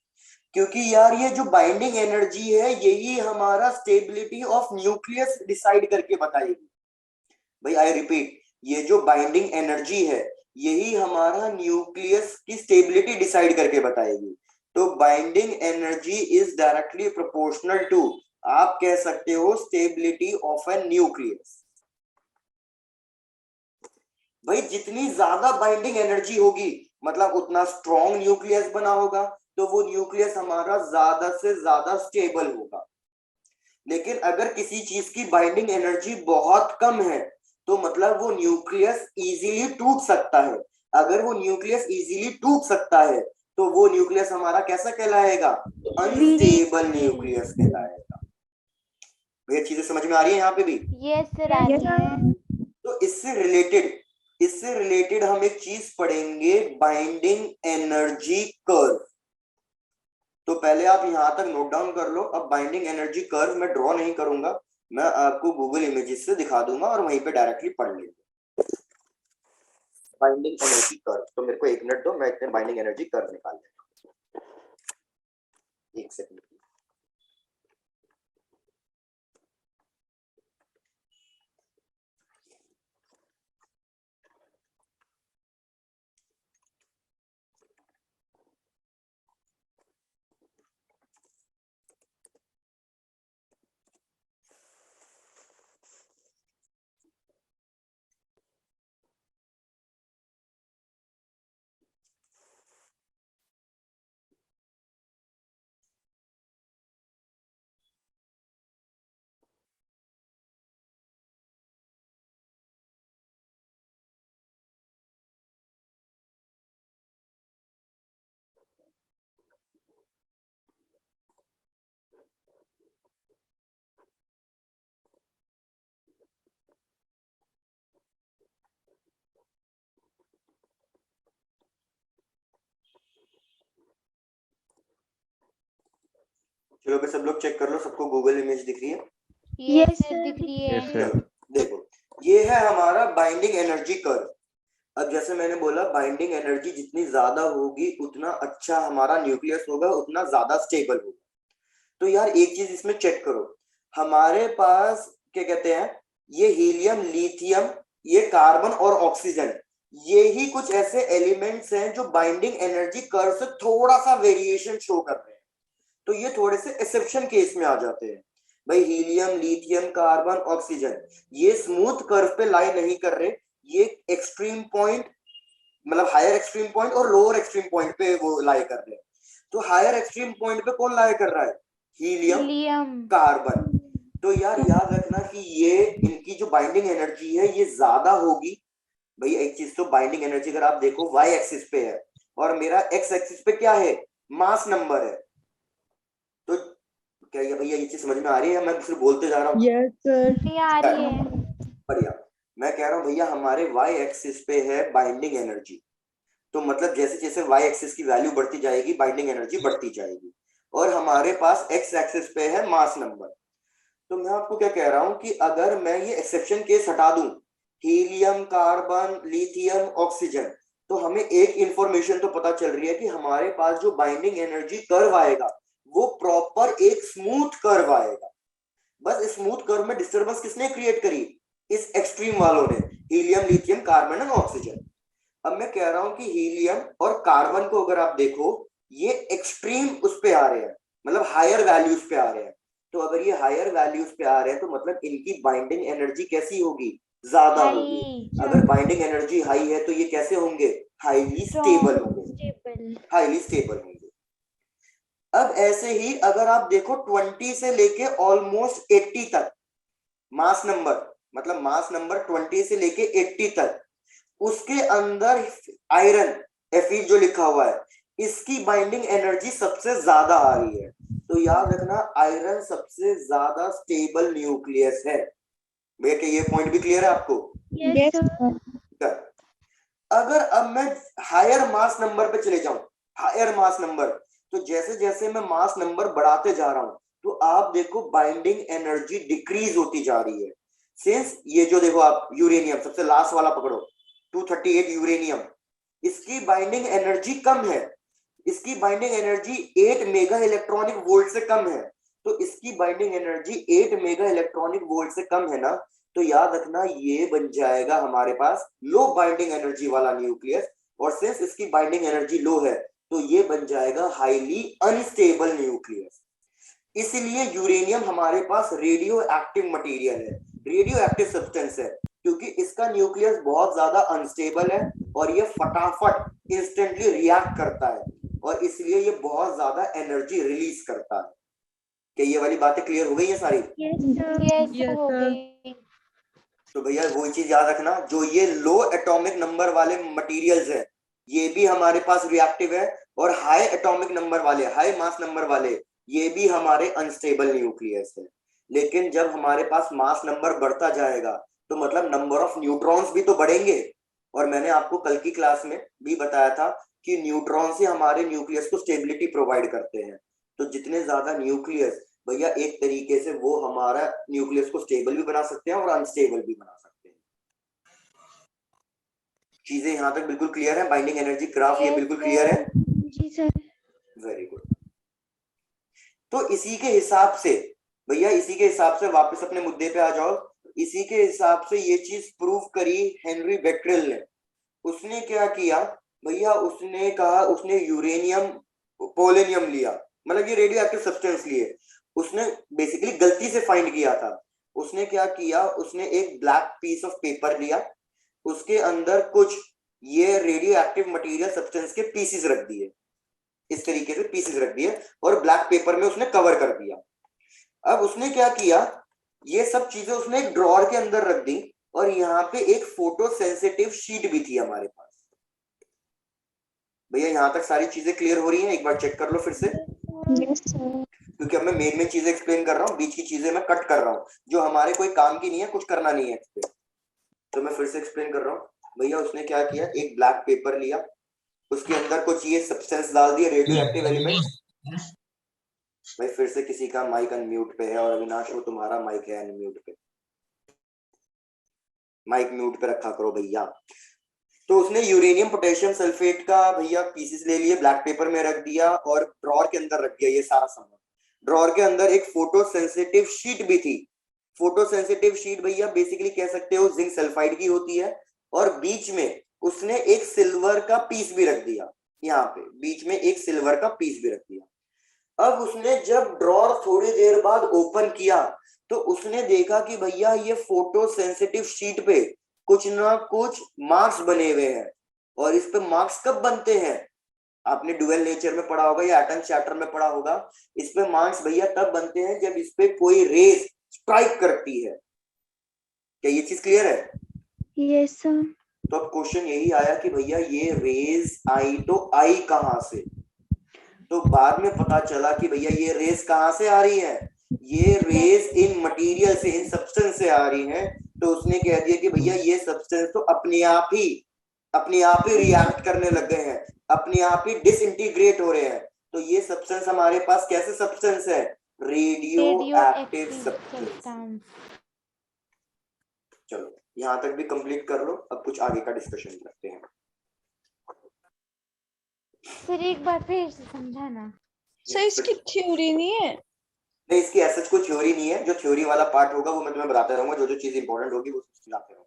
क्योंकि यार ये जो बाइंडिंग एनर्जी है यही हमारा स्टेबिलिटी ऑफ न्यूक्लियस डिसाइड करके बताएगी। भाई आई रिपीट, ये जो बाइंडिंग एनर्जी है यही हमारा न्यूक्लियस की स्टेबिलिटी डिसाइड करके बताएगी। तो binding energy is directly proportional to, आप कह सकते हो, स्टेबिलिटी ऑफ ए न्यूक्लियस। भाई जितनी ज्यादा बाइंडिंग एनर्जी होगी मतलब उतना स्ट्रॉन्ग न्यूक्लियस बना होगा, तो वो न्यूक्लियस हमारा ज्यादा से ज्यादा स्टेबल होगा। लेकिन अगर किसी चीज की बाइंडिंग एनर्जी बहुत कम है तो मतलब वो न्यूक्लियस इजीली टूट सकता है। अगर वो न्यूक्लियस इजीली टूट सकता है तो वो न्यूक्लियस हमारा कैसा कहलाएगा? अनस्टेबल न्यूक्लियस कहलाएगा। भैया चीजें समझ में आ रही है यहाँ पे भी? यस सर, आ रही है। तो इससे रिलेटेड हम एक चीज पढ़ेंगे, बाइंडिंग एनर्जी कर्व। तो पहले आप यहां तक नोट डाउन कर लो। अब बाइंडिंग एनर्जी कर्व मैं ड्रॉ नहीं करूंगा, मैं आपको गूगल इमेजेस से दिखा दूंगा और वहीं पे डायरेक्टली पढ़ लेंगे बाइंडिंग एनर्जी कर्व। तो मेरे को 1 मिनट दो, मैं इतने बाइंडिंग एनर्जी कर्व निकाल लेता हूं। 1 सेकंड। चलो भाई सब लोग चेक कर लो, सबको गूगल इमेज दिख रही है? यस सर दिख रही है। Yes, sir. चलो देखो, ये है हमारा बाइंडिंग एनर्जी कर्व। अब जैसे मैंने बोला, बाइंडिंग एनर्जी जितनी ज्यादा होगी उतना अच्छा हमारा न्यूक्लियस होगा, उतना ज्यादा स्टेबल होगा। तो यार एक चीज इसमें चेक करो, हमारे पास क्या कहते हैं, ये हीलियम, लिथियम, ये कार्बन और ऑक्सीजन, ये ही कुछ ऐसे एलिमेंट्स हैं जो बाइंडिंग एनर्जी कर्व से थोड़ा सा वेरिएशन शो कर रहे हैं। तो ये थोड़े से एक्सेप्शन केस में आ जाते हैं भाई। हीलियम, लिथियम, कार्बन, ऑक्सीजन, ये स्मूथ कर्व पे लाई नहीं कर रहे, ये एक्सट्रीम पॉइंट, मतलब हायर एक्सट्रीम पॉइंट और लोअर एक्सट्रीम पॉइंट पे वो लाई कर रहे हैं। तो हायर एक्सट्रीम पॉइंट पे कौन लाई कर रहा है? Helium, helium, carbon. तो यार याद रखना कि ये इनकी जो बाइंडिंग एनर्जी है ये ज्यादा होगी। भाई एक चीज तो, बाइंडिंग एनर्जी अगर आप देखो वाई एक्सिस पे है और मेरा एक्स एक्सिस पे क्या है, मास नंबर है। तो क्या ये भैया ये चीज समझ में आ रही है? मैं सिर्फ बोलते जा रहा हूँ। Yes, sir. ये आ रही है। बढ़िया। मैं कह रहा हूँ भैया हमारे वाई एक्सिस पे है बाइंडिंग एनर्जी, तो मतलब जैसे जैसे वाई एक्सिस की वैल्यू बढ़ती जाएगी बाइंडिंग एनर्जी बढ़ती जाएगी। और हमारे पास एक्स एक्सिस पे है मास नंबर। तो मैं आपको क्या कह रहा हूं कि अगर मैं ये एक्सेप्शन केस हटा दूं, हीलियम, कार्बन, लिथियम, ऑक्सीजन, तो हमें एक इंफॉर्मेशन तो पता चल रही है कि हमारे पास जो बाइंडिंग एनर्जी कर्व आएगा वो प्रॉपर एक स्मूथ कर्व आएगा। बस स्मूथ कर्व में डिस्टर्बेंस किसने क्रिएट करी? इस एक्सट्रीम वालों ने, helium, lithium, carbon and oxygen. अब मैं कह रहा हूं कि हीलियम और कार्बन को अगर आप देखो, ये एक्सट्रीम उस पे आ रहे हैं, मतलब हायर वैल्यूज पे आ रहे हैं। तो अगर ये हायर वैल्यूज पे आ रहे हैं तो मतलब इनकी बाइंडिंग एनर्जी कैसी होगी? ज्यादा होगी। हाई, अगर बाइंडिंग एनर्जी हाई है तो ये कैसे होंगे? हाईली स्टेबल होंगे, स्टेबल। हाईली स्टेबल होंगे। अब ऐसे ही अगर आप देखो 20 से लेके ऑलमोस्ट 80 तक मास नंबर, मतलब मास नंबर 20 से लेके 80 तक, उसके अंदर आयरन Fe जो लिखा हुआ है, इसकी बाइंडिंग एनर्जी सबसे ज्यादा आ रही है। तो याद रखना आयरन सबसे ज्यादा स्टेबल न्यूक्लियस है। भैया क्या ये पॉइंट भी क्लियर है आपको? Yes, sir. अगर अब मैं हायर मास नंबर पे चले जाऊं, हायर मास नंबर, तो जैसे जैसे मैं मास नंबर बढ़ाते जा रहा हूं तो आप देखो बाइंडिंग एनर्जी डिक्रीज होती जा रही है। सिंस ये जो देखो आप यूरेनियम सबसे लास्ट वाला पकड़ो, 238 यूरेनियम, इसकी बाइंडिंग एनर्जी कम है, इसकी binding energy 8 mega electronic volt से कम है। तो इसकी binding energy 8 mega electronic volt से कम है ना, तो याद रखना ये बन जाएगा हमारे पास लो बाइंडिंग एनर्जी वाला न्यूक्लियस। और सिंस इसकी बाइंडिंग एनर्जी लो है तो ये बन जाएगा हाईली अनस्टेबल न्यूक्लियस। इसलिए यूरेनियम हमारे पास रेडियो एक्टिव मटेरियल है, रेडियो एक्टिव सब्सटेंस है, क्योंकि इसका न्यूक्लियस बहुत ज्यादा अनस्टेबल है और ये फटाफट इंस्टेंटली रिएक्ट करता है और इसलिए ये बहुत ज्यादा एनर्जी रिलीज करता है। क्या ये वाली बातें क्लियर हो गई है सारी? यस Yes, हो sir. गई। तो भैया वही चीज याद रखना, जो ये लो एटॉमिक नंबर वाले मटेरियल्स है ये भी हमारे पास रिएक्टिव है, और हाई एटॉमिक नंबर वाले, हाई मास नंबर वाले, ये भी हमारे अनस्टेबल न्यूक्लियस है। लेकिन जब हमारे पास मास नंबर बढ़ता जाएगा तो मतलब नंबर ऑफ न्यूट्रॉन्स भी तो बढ़ेंगे। और मैंने आपको कल की क्लास में भी बताया था कि न्यूट्रॉन से हमारे न्यूक्लियस को स्टेबिलिटी प्रोवाइड करते हैं। तो जितने ज्यादा न्यूक्लियस, भैया एक तरीके से वो हमारा न्यूक्लियस को स्टेबल भी बना सकते हैं और अनस्टेबल भी बना सकते हैं। चीजें यहाँ तक बिल्कुल क्लियर है? बाइंडिंग एनर्जी ग्राफ ये बिल्कुल क्लियर है? जी सर। Very good. तो इसी के हिसाब से भैया, इसी के हिसाब से वापस अपने मुद्दे पे आ जाओ। इसी के हिसाब से ये चीज प्रूव करी हेनरी बेक्रेल ने। उसने क्या किया भैया, उसने कहा, उसने यूरेनियम, पोलोनियम लिया, मतलब ये रेडियो एक्टिव सब्सटेंस लिए। उसने बेसिकली गलती से फाइंड किया था। उसने क्या किया, उसने एक ब्लैक पीस ऑफ पेपर लिया, उसके अंदर कुछ ये रेडियो एक्टिव मटेरियल सब्सटेंस के पीसेस रख दिए, इस तरीके से पीसेस रख दिए और ब्लैक पेपर में उसने कवर कर दिया। अब उसने क्या किया, ये सब चीजें उसने एक ड्रॉअर के अंदर रख दी और यहाँ पे एक फोटो सेंसिटिव शीट भी थी हमारे पास। भैया यहाँ तक सारी चीजें क्लियर हो रही हैं? एक बार चेक कर लो फिर से, यस सर। क्योंकि अब मैं मेन चीजें एक्सप्लेन कर रहा हूँ, बीच की चीजें मैं कट कर रहा हूँ जो हमारे कोई काम की नहीं है, कुछ करना नहीं है इस पे। तो मैं फिर से एक्सप्लेन कर रहा हूँ। भैया उसने क्या किया, एक ब्लैक पेपर लिया, उसके अंदर कुछ ये सब्सटेंस डाल दिए, रेडियो एक्टिव एलिमेंट्स, भाई फिर से किसी का माइक अनम्यूट पे है और अविनाश वो तुम्हारा माइक है अनम्यूट पे, माइक म्यूट पे रखा करो भैया। तो उसने यूरेनियम पोटेशियम सल्फेट का भैया पीसेस ले लिए, ब्लैक पेपर में रख दिया और ड्रॉर के अंदर रख दिया ये सारा सामान। ड्रॉर के अंदर एक फोटो सेंसिटिव शीट भी थी। फोटो सेंसिटिव शीट भैया बेसिकली कह सकते हो जिंक सल्फाइड की होती है, और बीच में उसने एक सिल्वर का पीस भी रख दिया, यहाँ पे बीच में एक सिल्वर का पीस भी रख दिया। अब उसने जब ड्रॉर थोड़ी देर बाद ओपन किया तो उसने देखा कि भैया ये फोटो सेंसिटिव शीट पे कुछ ना कुछ मार्क्स बने हुए हैं। और इस पे मार्क्स कब बनते हैं, आपने डुअल नेचर में पढ़ा होगा या एटम चैप्टर में पढ़ा होगा। इस पे मार्क्स भैया तब बनते हैं जब इस पे कोई रेज स्ट्राइक करती है। क्या ये चीज क्लियर है? Yes sir. तो अब क्वेश्चन यही आया कि भैया ये रेज आई तो आई कहां से? तो बाद में पता चला कि भैया ये रेज कहां से आ रही है, ये रेज इन मटेरियल से, इन सब्सटेंस से आ रही है। तो उसने कह दिया कि भैया ये सब्सटेंस तो अपने आप ही रिएक्ट करने लग गए हैं, अपने आप ही डिसइंटीग्रेट हो रहे हैं। तो ये सब्सटेंस हमारे पास कैसे सब्सटेंस है? Radio active substance. चलो यहां तक भी कंप्लीट कर लो, अब कुछ आगे का डिस्कशन करते हैं। सर एक बार फिर से समझाना। सर इसकी थ्योरी नहीं है? नहीं, इसकी ऐसा कोई थ्योरी नहीं है। जो थ्योरी वाला पार्ट होगा वो मैं तुम्हें बताता रहूंगा, जो जो चीज इंपॉर्टेंट होगी वो समझाते रहूंगा।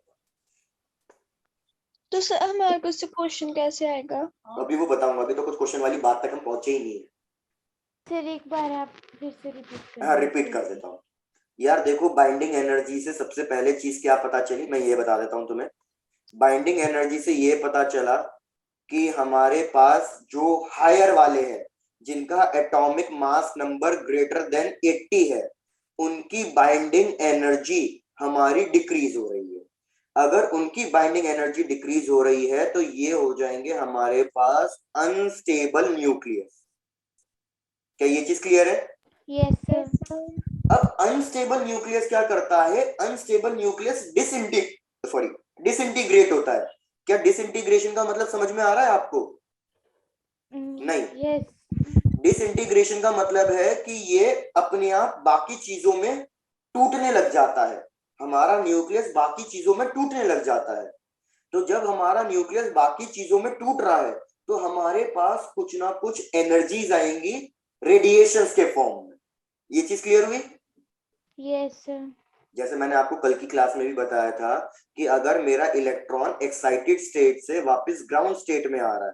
तो सर हमारे को इससे क्वेश्चन कैसे आएगा? अभी वो बताऊंगा, अभी तो कुछ क्वेश्चन वाली बात तक हम पहुंचे ही नहीं है। सर एक बार आप फिर से रिपीट कर हाँ रिपीट कर देता हूँ। यार देखो, बाइंडिंग एनर्जी से सबसे पहले चीज क्या पता चली, मैं ये बता देता हूँ तुम्हें। बाइंडिंग एनर्जी से ये पता चला कि हमारे पास जो हायर वाले हैं, जिनका atomic mass number greater than 80 है, उनकी बाइंडिंग एनर्जी हमारी डिक्रीज हो रही है। अगर उनकी बाइंडिंग एनर्जी डिक्रीज हो रही है तो ये हो जाएंगे हमारे पास अनस्टेबल न्यूक्लियस। क्या ये चीज क्लियर है? Yes sir. अब अनस्टेबल न्यूक्लियस क्या करता है? अनस्टेबल न्यूक्लियस डिसइंटीग्रेट होता है। क्या डिसइंटीग्रेशन का मतलब समझ में आ रहा है आपको? नहीं। यस। डिसइंटीग्रेशन का मतलब है कि ये अपने आप बाकी चीजों में टूटने लग जाता है। हमारा न्यूक्लियस बाकी चीजों में टूटने लग जाता है। तो जब हमारा न्यूक्लियस बाकी चीजों में टूट रहा है तो हमारे पास कुछ ना कुछ एनर्जीज आएंगी रेडिएशंस के फॉर्म में। ये चीज क्लियर हुई? Yes sir. जैसे मैंने आपको कल की क्लास में भी बताया था कि अगर मेरा इलेक्ट्रॉन एक्साइटेड स्टेट से वापस ग्राउंड स्टेट में आ रहा है,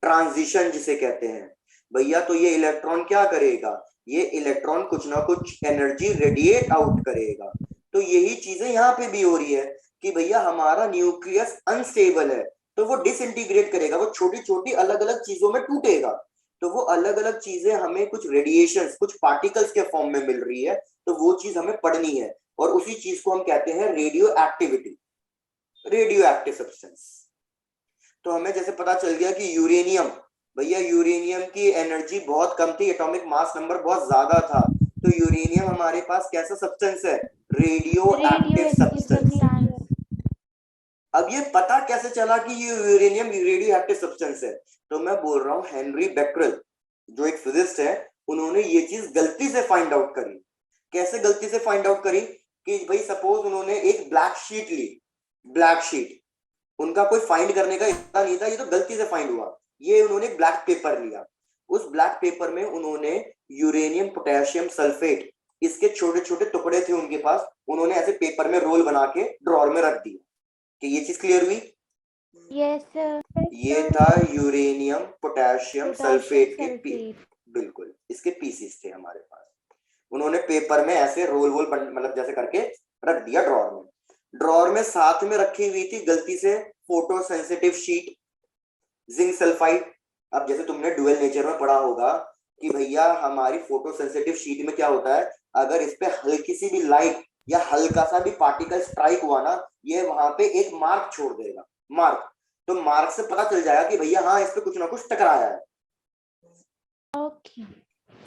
ट्रांजिशन जिसे कहते हैं भैया, तो ये इलेक्ट्रॉन क्या करेगा? ये इलेक्ट्रॉन कुछ ना कुछ एनर्जी रेडिएट आउट करेगा। तो यही चीजें यहाँ पे भी हो रही है कि भैया हमारा न्यूक्लियस अनस्टेबल है तो वो डिसइंटीग्रेट करेगा, वो छोटी छोटी अलग अलग चीजों में टूटेगा। तो वो अलग अलग चीजें हमें कुछ रेडिएशंस, कुछ पार्टिकल्स के फॉर्म में मिल रही है, तो वो चीज हमें पढ़नी है। और उसी चीज को हम कहते हैं radio activity, radio active substance. तो हमें जैसे पता चल गया कि यूरेनियम, भैया यूरेनियम की एनर्जी बहुत कम थी, एटॉमिक मास नंबर बहुत ज्यादा था। तो यूरेनियम हमारे पास कैसा सब्सटेंस है? Radio active substance. अब ये पता कैसे चला कि ये यूरेनियम रेडियो एक्टिव सब्सटेंस है? तो मैं बोल रहा हूँ हेनरी बेक्रेल जो एक फिजिस्ट है, उन्होंने ये चीज गलती से फाइंड आउट करी। कैसे गलती से फाइंड आउट करी? कि भाई सपोज उन्होंने एक ब्लैक शीट ली, ब्लैक शीट, उनका कोई फाइंड करने का इरादा नहीं था, ये तो गलती से फाइंड हुआ। ये उन्होंने ब्लैक पेपर लिया, उस ब्लैक पेपर में उन्होंने यूरेनियम पोटेशियम सल्फेट, इसके छोटे छोटे टुकड़े थे उनके पास, उन्होंने ऐसे पेपर में रोल बना के ड्रॉर में रख दिया। कि ये चीज क्लियर हुई? Yes sir. ये था यूरेनियम पोटेशियम सल्फेट के बिल्कुल इसके पीसेस थे हमारे पास। उन्होंने पेपर में ऐसे रोल वोल मतलब जैसे करके रख दिया ड्रॉर में। ड्रॉर में साथ में रखी हुई थी गलती से photo sensitive sheet, zinc sulphide. अब जैसे तुमने डुअल नेचर में पढ़ा होगा कि भैया हमारी फोटो सेंसिटिव शीट में क्या होता है, अगर इस पे हल्की सी भी लाइट या हल्का सा भी पार्टिकल स्ट्राइक हुआ ना, ये वहां पे एक मार्क छोड़ देगा, मार्क। तो मार्क से पता चल जाएगा कि भैया हाँ इस पे कुछ ना कुछ टकराया है। ओके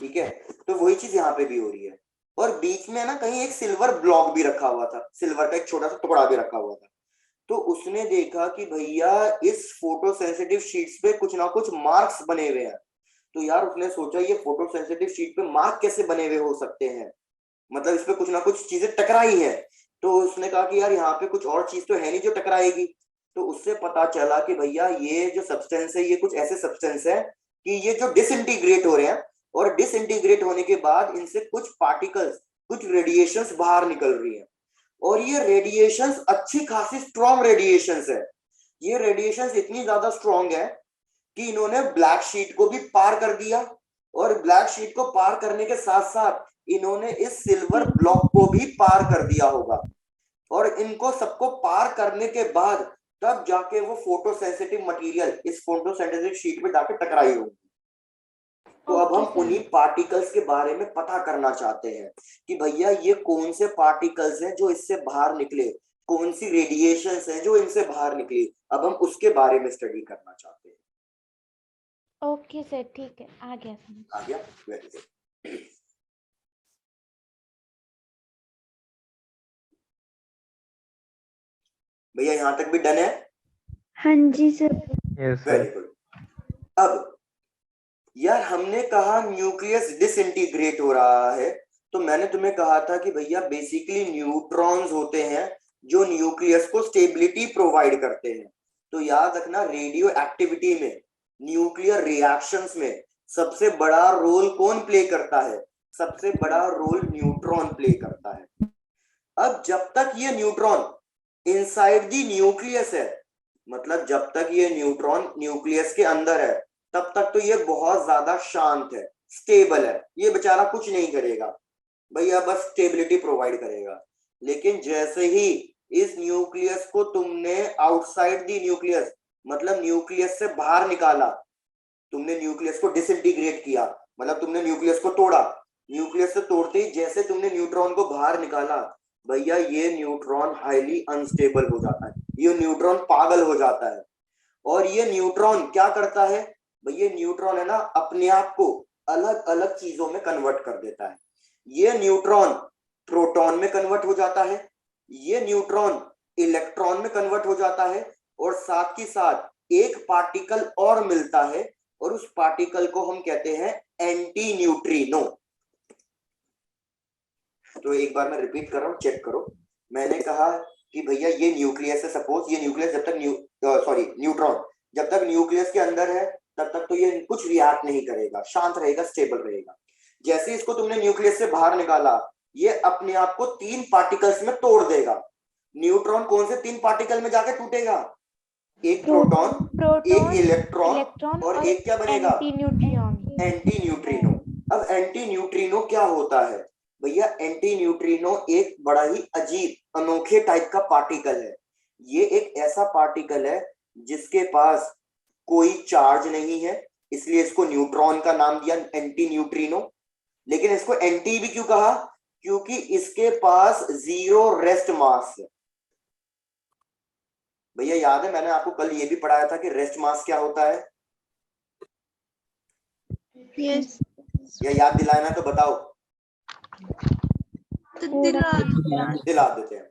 ठीक है, तो वही चीज यहाँ पे भी हो रही है। और बीच में ना कहीं एक सिल्वर ब्लॉक भी रखा हुआ था, सिल्वर का एक छोटा सा टुकड़ा भी रखा हुआ था। तो उसने देखा कि भैया इस फोटो सेंसिटिव शीट्स पे कुछ ना कुछ मार्क्स बने हुए हैं। तो यार उसने सोचा ये फोटो सेंसिटिव शीट पे मार्क कैसे बने हुए हो सकते हैं, मतलब इस पे कुछ ना कुछ चीजें टकराई है। तो उसने कहा कि यार यहाँ पे कुछ और चीज तो है नहीं जो टकराएगी। तो उससे पता चला कि भैया ये जो सब्सटेंस है ये कुछ ऐसे सब्सटेंस है कि ये जो डिसइंटीग्रेट हो रहे हैं, और डिसइंटीग्रेट होने के बाद इनसे कुछ पार्टिकल्स, कुछ रेडिएशंस बाहर निकल रही है, और ये रेडिएशंस अच्छी खासी स्ट्रॉन्ग रेडिएशंस है। ये रेडिएशंस इतनी ज्यादा स्ट्रॉन्ग है कि इन्होंने ब्लैक शीट को भी पार कर दिया, और ब्लैक शीट को पार करने के साथ साथ इन्होंने इस सिल्वर ब्लॉक को भी पार कर दिया होगा, और इनको सबको पार करने के बाद तब जाके वो फोटो सेंसिटिव मटेरियल इस फोटो सेंसिटिव शीट पे जाके टकराई होगी। तो अब हम उन्हीं पार्टिकल्स के बारे में पता करना चाहते हैं कि भैया ये कौन से पार्टिकल्स हैं जो इससे बाहर निकले, कौन सी रेडिएशंस हैं जो इनसे बाहर निकली। अब हम उसके बारे में स्टडी करना चाहते हैं। ओके सर, ठीक है, आ गया समझ। आ गया, वेरी गुड। भैया यहाँ तक भी डन है? हाँ जी सर। Very good. अब यार हमने कहा न्यूक्लियस डिसइंटीग्रेट हो रहा है, तो मैंने तुम्हें कहा था कि भैया बेसिकली न्यूट्रॉन्स होते हैं जो न्यूक्लियस को स्टेबिलिटी प्रोवाइड करते हैं। तो याद रखना रेडियो एक्टिविटी में, न्यूक्लियर रिएक्शंस में सबसे बड़ा रोल कौन प्ले करता है? सबसे बड़ा रोल न्यूट्रॉन प्ले करता है। अब जब तक ये न्यूट्रॉन इनसाइड द न्यूक्लियस है, मतलब जब तक ये न्यूट्रॉन न्यूक्लियस के अंदर है, तब तक तो ये बहुत ज्यादा शांत है, स्टेबल है, ये बेचारा कुछ नहीं करेगा भैया, बस स्टेबिलिटी प्रोवाइड करेगा। लेकिन जैसे ही इस न्यूक्लियस को तुमने आउटसाइड द न्यूक्लियस, मतलब न्यूक्लियस से बाहर निकाला, तुमने न्यूक्लियस को डिसइंटीग्रेट किया, मतलब तुमने न्यूक्लियस को तोड़ा, न्यूक्लियस से तोड़ते ही जैसे तुमने न्यूट्रॉन को बाहर निकाला, भैया ये न्यूट्रॉन हाईली अनस्टेबल हो जाता है, ये न्यूट्रॉन पागल हो जाता है। और ये न्यूट्रॉन क्या करता है भैया? न्यूट्रॉन है ना अपने आप को अलग अलग चीजों में कन्वर्ट कर देता है। ये न्यूट्रॉन प्रोटॉन में कन्वर्ट हो जाता है, ये न्यूट्रॉन इलेक्ट्रॉन में कन्वर्ट हो जाता है, और साथ ही साथ एक पार्टिकल और मिलता है, और उस पार्टिकल को हम कहते हैं एंटी न्यूट्रिनो। तो एक बार मैं रिपीट कर रहा हूं, चेक करो। मैंने कहा कि भैया ये न्यूक्लियस है, सपोज ये न्यूक्लियस जब तक न्यूट्रॉन जब तक न्यूक्लियस के अंदर है तब तक तो ये कुछ रिएक्ट नहीं करेगा, शांत रहेगा, स्टेबल रहेगा। जैसे इसको तुमने न्यूक्लियस से बाहर निकाला, ये अपने आप को 3 पार्टिकल्स में तोड़ देगा। न्यूट्रॉन कौन से 3 पार्टिकल में जाके टूटेगा? एक प्रोटॉन, एक इलेक्ट्रॉन और एक क्या बनेगा? Anti neutrino. अब एंटी न्यूट्रिनो क्या होता है भैया? एंटी न्यूट्रिनो एक बड़ा ही अजीब अनोखे टाइप का पार्टिकल है। ये एक ऐसा पार्टिकल है जिसके पास कोई चार्ज नहीं है, इसलिए इसको न्यूट्रॉन का नाम दिया एंटी न्यूट्रिनो। लेकिन इसको एंटी भी क्यों कहा? क्योंकि इसके पास 0 रेस्ट मास है। भैया याद है मैंने आपको कल ये भी पढ़ाया था कि रेस्ट मास क्या होता है? यस या याद दिलाना तो बताओ। तो दिला देते हैं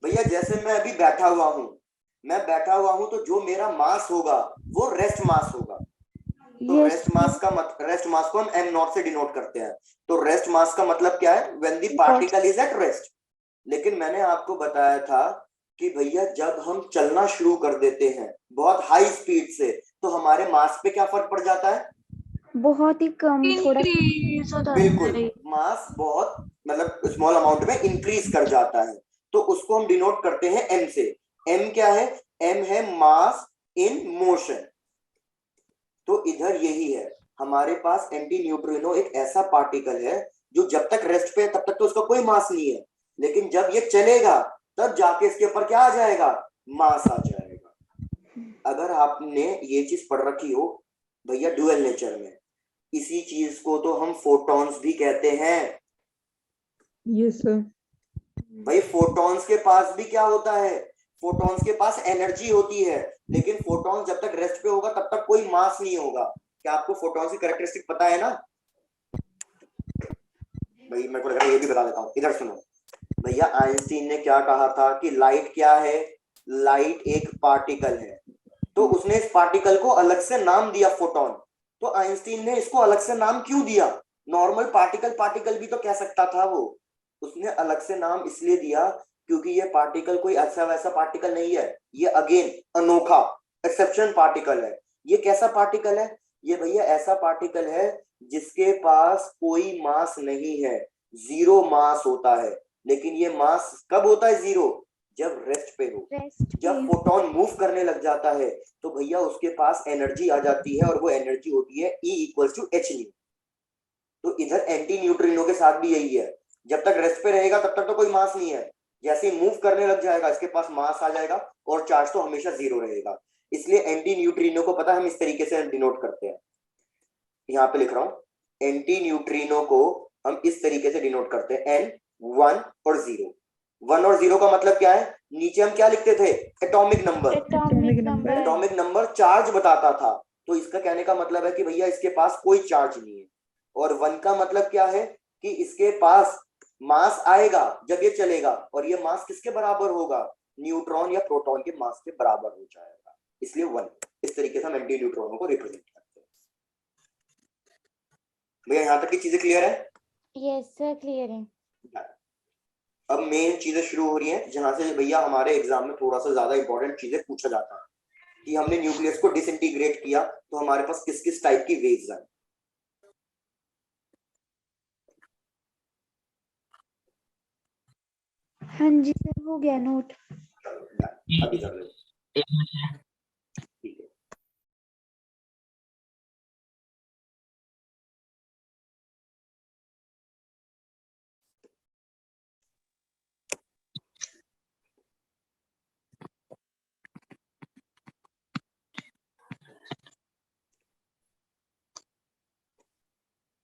भैया। जैसे मैं अभी बैठा हुआ हूं, तो जो मेरा मास होगा वो रेस्ट मास होगा। तो रेस्ट मास को हम m0 से डिनोट करते हैं। तो रेस्ट मास का मतलब क्या है? When the particle is at rest. लेकिन मैंने आपको बताया था कि भैया जब हम चलना शुरू कर देते हैं बहुत हाई स्पीड से, तो हमारे मास पे क्या फर्क पड़ जाता है? बहुत ही कम, थोड़ा बिल्कुल, मास बहुत मतलब स्मॉल अमाउंट में इंक्रीज कर जाता है। तो उसको हम डिनोट करते हैं m से। m क्या है? m है मास इन मोशन। तो इधर यही है, हमारे पास एंटी न्यूट्रिनो एक ऐसा पार्टिकल है जो जब तक रेस्ट पे है तब तक तो उसका कोई मास नहीं है, लेकिन जब ये चलेगा तब जाके इसके ऊपर क्या आ जाएगा? मास आ जाएगा। अगर आपने ये चीज पढ़ रखी हो भैया ड्यूअल नेचर में, इसी चीज को तो हम फोटॉन्स भी कहते हैं। Yes sir. भाई फोटॉन्स के पास भी क्या होता है? फोटॉन्स के पास एनर्जी होती है, लेकिन फोटॉन जब तक रेस्ट पे होगा तब तक कोई मास नहीं होगा। क्या आपको फोटॉन्स की कैरेक्टरिस्टिक पता है ना? भाई मैं को लग रहा है ये भी बता देता हूँ, इधर सुनो भैया। आइंस्टीन ने क्या कहा था कि लाइट क्या है? लाइट एक पार्टिकल है। तो उसने इस पार्टिकल को अलग से नाम दिया फोटॉन। तो आइंस्टीन ने इसको अलग से नाम क्यों दिया? नॉर्मल पार्टिकल पार्टिकल भी तो कह सकता था वो, उसने अलग से नाम इसलिए दिया क्योंकि ये पार्टिकल कोई ऐसा वैसा पार्टिकल नहीं है, ये अगेन अनोखा एक्सेप्शन पार्टिकल है। ये कैसा पार्टिकल है? ये भैया ऐसा पार्टिकल है जिसके पास कोई मास नहीं है, जीरो मास होता है। लेकिन ये मास कब होता है जीरो? जब रेस्ट पे हो। जब फोटोन मूव करने लग जाता है तो भैया उसके पास एनर्जी आ जाती है, और वो एनर्जी होती है E=hν। तो इधर एंटी न्यूट्रिनो के साथ भी यही है, जब तक रेस्ट पे रहेगा तब तक तो कोई मास नहीं है, जैसे ही मूव करने लग जाएगा इसके पास मास आ जाएगा और चार्ज तो हमेशा जीरो रहेगा। इसलिए एंटी न्यूट्रिनो को पता है हम इस तरीके से डिनोट करते हैं, यहाँ पे लिख रहा हूं, एंटी न्यूट्रिनो को हम इस तरीके से डिनोट करते हैं N1 और 0। 1 और 0 का मतलब क्या है? नीचे हम क्या लिखते थे? Atomic number. Atomic number charge बताता था, तो इसका कहने का मतलब है कि भैया इसके पास कोई चार्ज नहीं है। और 1 का मतलब क्या है? कि इसके पास मास आएगा जब ये चलेगा, और ये मास किसके बराबर होगा? न्यूट्रॉन या प्रोटॉन के मास के बराबर हो जाएगा, इसलिए 1। इस तरीके से हम एंटी न्यूट्रॉनों को रिप्रेजेंट करते हैं। भैया यहाँ तक की चीजें क्लियर है? यस सर, क्लियर है। अब मेन चीजें शुरू हो रही हैं, जहां से भैया हमारे एग्जाम में थोड़ा सा ज्यादा इंपॉर्टेंट चीजें पूछा जाता है कि हमने न्यूक्लियस को डिसइंटीग्रेट किया तो हमारे पास किस किस टाइप की वेव्स आई। हाँ जी सर, हो गया नोट। अभी कर लो। ठीक है।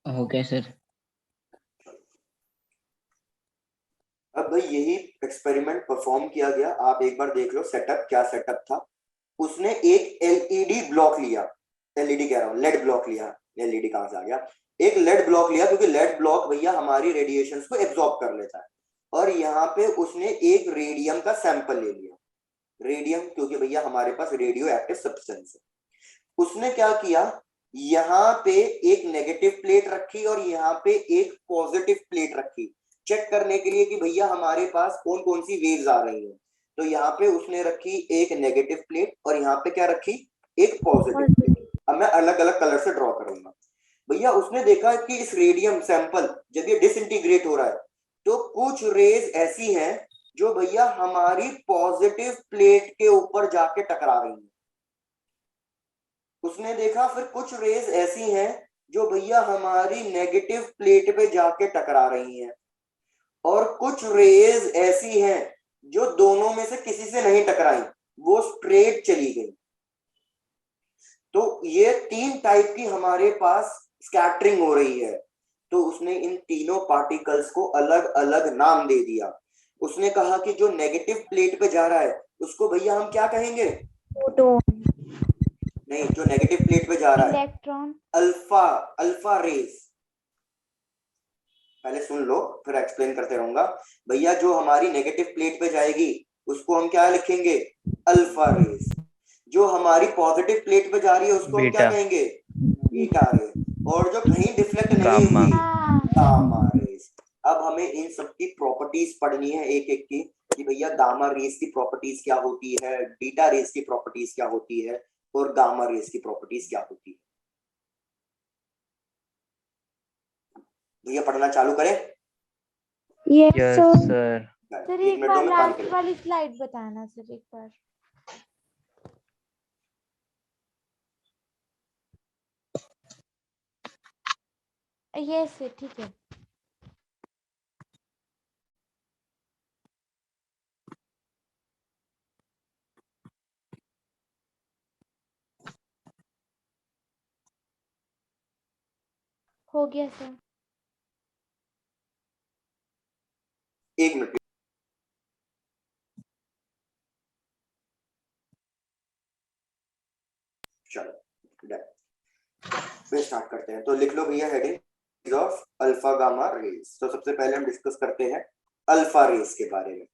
Okay sir. अब भाई यही एक्सपेरिमेंट परफॉर्म किया गया, आप एक बार देख लो सेटअप क्या सेटअप था। उसने एक एलईडी ब्लॉक लिया, एलईडी कह रहा हूँ लेड ब्लॉक लिया, एलईडी कहां से आ गया? एक लेड ब्लॉक लिया, क्योंकि लेड ब्लॉक भैया हमारी रेडिएशंस को एब्जॉर्ब कर लेता है। और यहाँ पे उसने एक रेडियम का सैंपल ले लिया, रेडियम क्योंकि भैया हमारे पास रेडियो एक्टिव सब्सटेंस है। उसने क्या किया, यहाँ पे एक नेगेटिव प्लेट रखी और यहाँ पे एक पॉजिटिव प्लेट रखी, चेक करने के लिए कि भैया हमारे पास कौन कौन सी वेव्स आ रही हैं। तो यहाँ पे उसने रखी एक नेगेटिव प्लेट और यहाँ पे क्या रखी? एक पॉजिटिव प्लेट। अब मैं अलग अलग कलर से ड्रॉ करूंगा। भैया उसने देखा कि इस रेडियम सैंपल जब ये डिसइंटीग्रेट हो रहा है तो कुछ रेज ऐसी हैं जो भैया हमारी पॉजिटिव प्लेट के ऊपर जाके टकरा रही हैं। उसने देखा फिर कुछ रेज ऐसी हैं जो भैया हमारी नेगेटिव प्लेट पे जाके टकरा रही हैं, और कुछ रेज ऐसी हैं जो दोनों में से किसी से नहीं टकराई, वो स्ट्रेट चली गई। तो ये 3 टाइप की हमारे पास स्कैटरिंग हो रही है। तो उसने इन तीनों पार्टिकल्स को अलग अलग नाम दे दिया। उसने कहा कि जो नेगेटिव प्लेट पे जा रहा है उसको भैया हम क्या कहेंगे? फोटोन। नहीं, जो नेगेटिव प्लेट पे जा रहा है इलेक्ट्रॉन। Alpha raise. पहले सुन लो फिर एक्सप्लेन करते रहूंगा। भैया जो हमारी नेगेटिव प्लेट पे जाएगी उसको हम क्या लिखेंगे? Alpha rays. जो हमारी पॉजिटिव प्लेट पे जा रही है उसको हम क्या कहेंगे? Beta raise. और जो कहीं डिफ्लेक्ट नहीं हुई, गामा रेज। अब हमें इन सब की प्रॉपर्टीज पढ़नी है एक एक की, कि भैया गामा रेज की प्रॉपर्टीज क्या होती है, बीटा रेज की प्रॉपर्टीज क्या होती है, और गामा रेज की प्रॉपर्टीज क्या होती है। भैया पढ़ना चालू करें? Yes sir. सर एक बार लास्ट वाली स्लाइड बताना सर, एक बार। यस सर, ठीक है। हो गया सर। 1 मिनट। चलो फिर स्टार्ट करते हैं। तो लिख लो भैया heading of alpha gamma rays. तो सबसे पहले हम डिस्कस करते हैं अल्फा रेज के बारे में।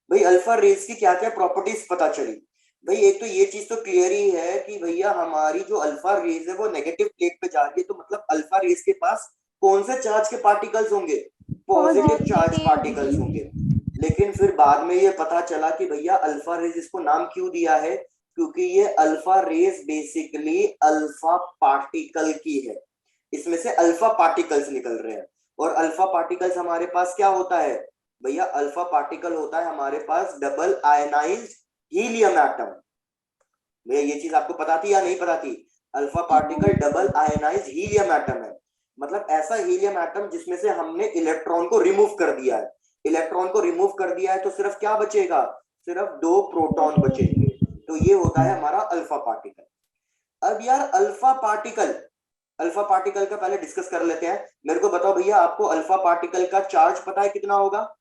भाई अल्फा रेज की क्या क्या प्रॉपर्टीज पता चली? भाई एक तो ये चीज तो क्लियर ही है कि भैया हमारी जो अल्फा रेज है वो नेगेटिव प्लेट पे जा रही है, तो मतलब अल्फा रेज के पास कौन से चार्ज के पार्टिकल्स होंगे? पॉजिटिव चार्ज पार्टिकल्स होंगे। लेकिन फिर बाद में ये पता चला कि भैया अल्फा रेज इसको नाम क्यों दिया है, क्योंकि ये alpha rays basically alpha particle की है, इसमें से अल्फा पार्टिकल्स निकल रहे हैं। और अल्फा पार्टिकल्स हमारे पास क्या होता है भैया? अल्फा पार्टिकल होता है हमारे पास डबल आयनाइज्ड हीलियम एटम। भैया ये चीज आपको पता थी या नहीं पता थी? Alpha particle double ionised helium atom है, मतलब ऐसा हीलियम एटम जिसमें से हमने इलेक्ट्रॉन को रिमूव कर दिया है। इलेक्ट्रॉन को रिमूव कर दिया है तो सिर्फ क्या बचेगा? सिर्फ 2 प्रोटॉन बचेंगे। तो ये होता है हमारा अल्फा पार्टिकल। अब यार अल्फा पार्टिकल का पहले डिस्कस कर लेते हैं। मेरे को बताओ भैया, आपको अल्फा पार्टिकल का चार्ज पता है कितना होगा?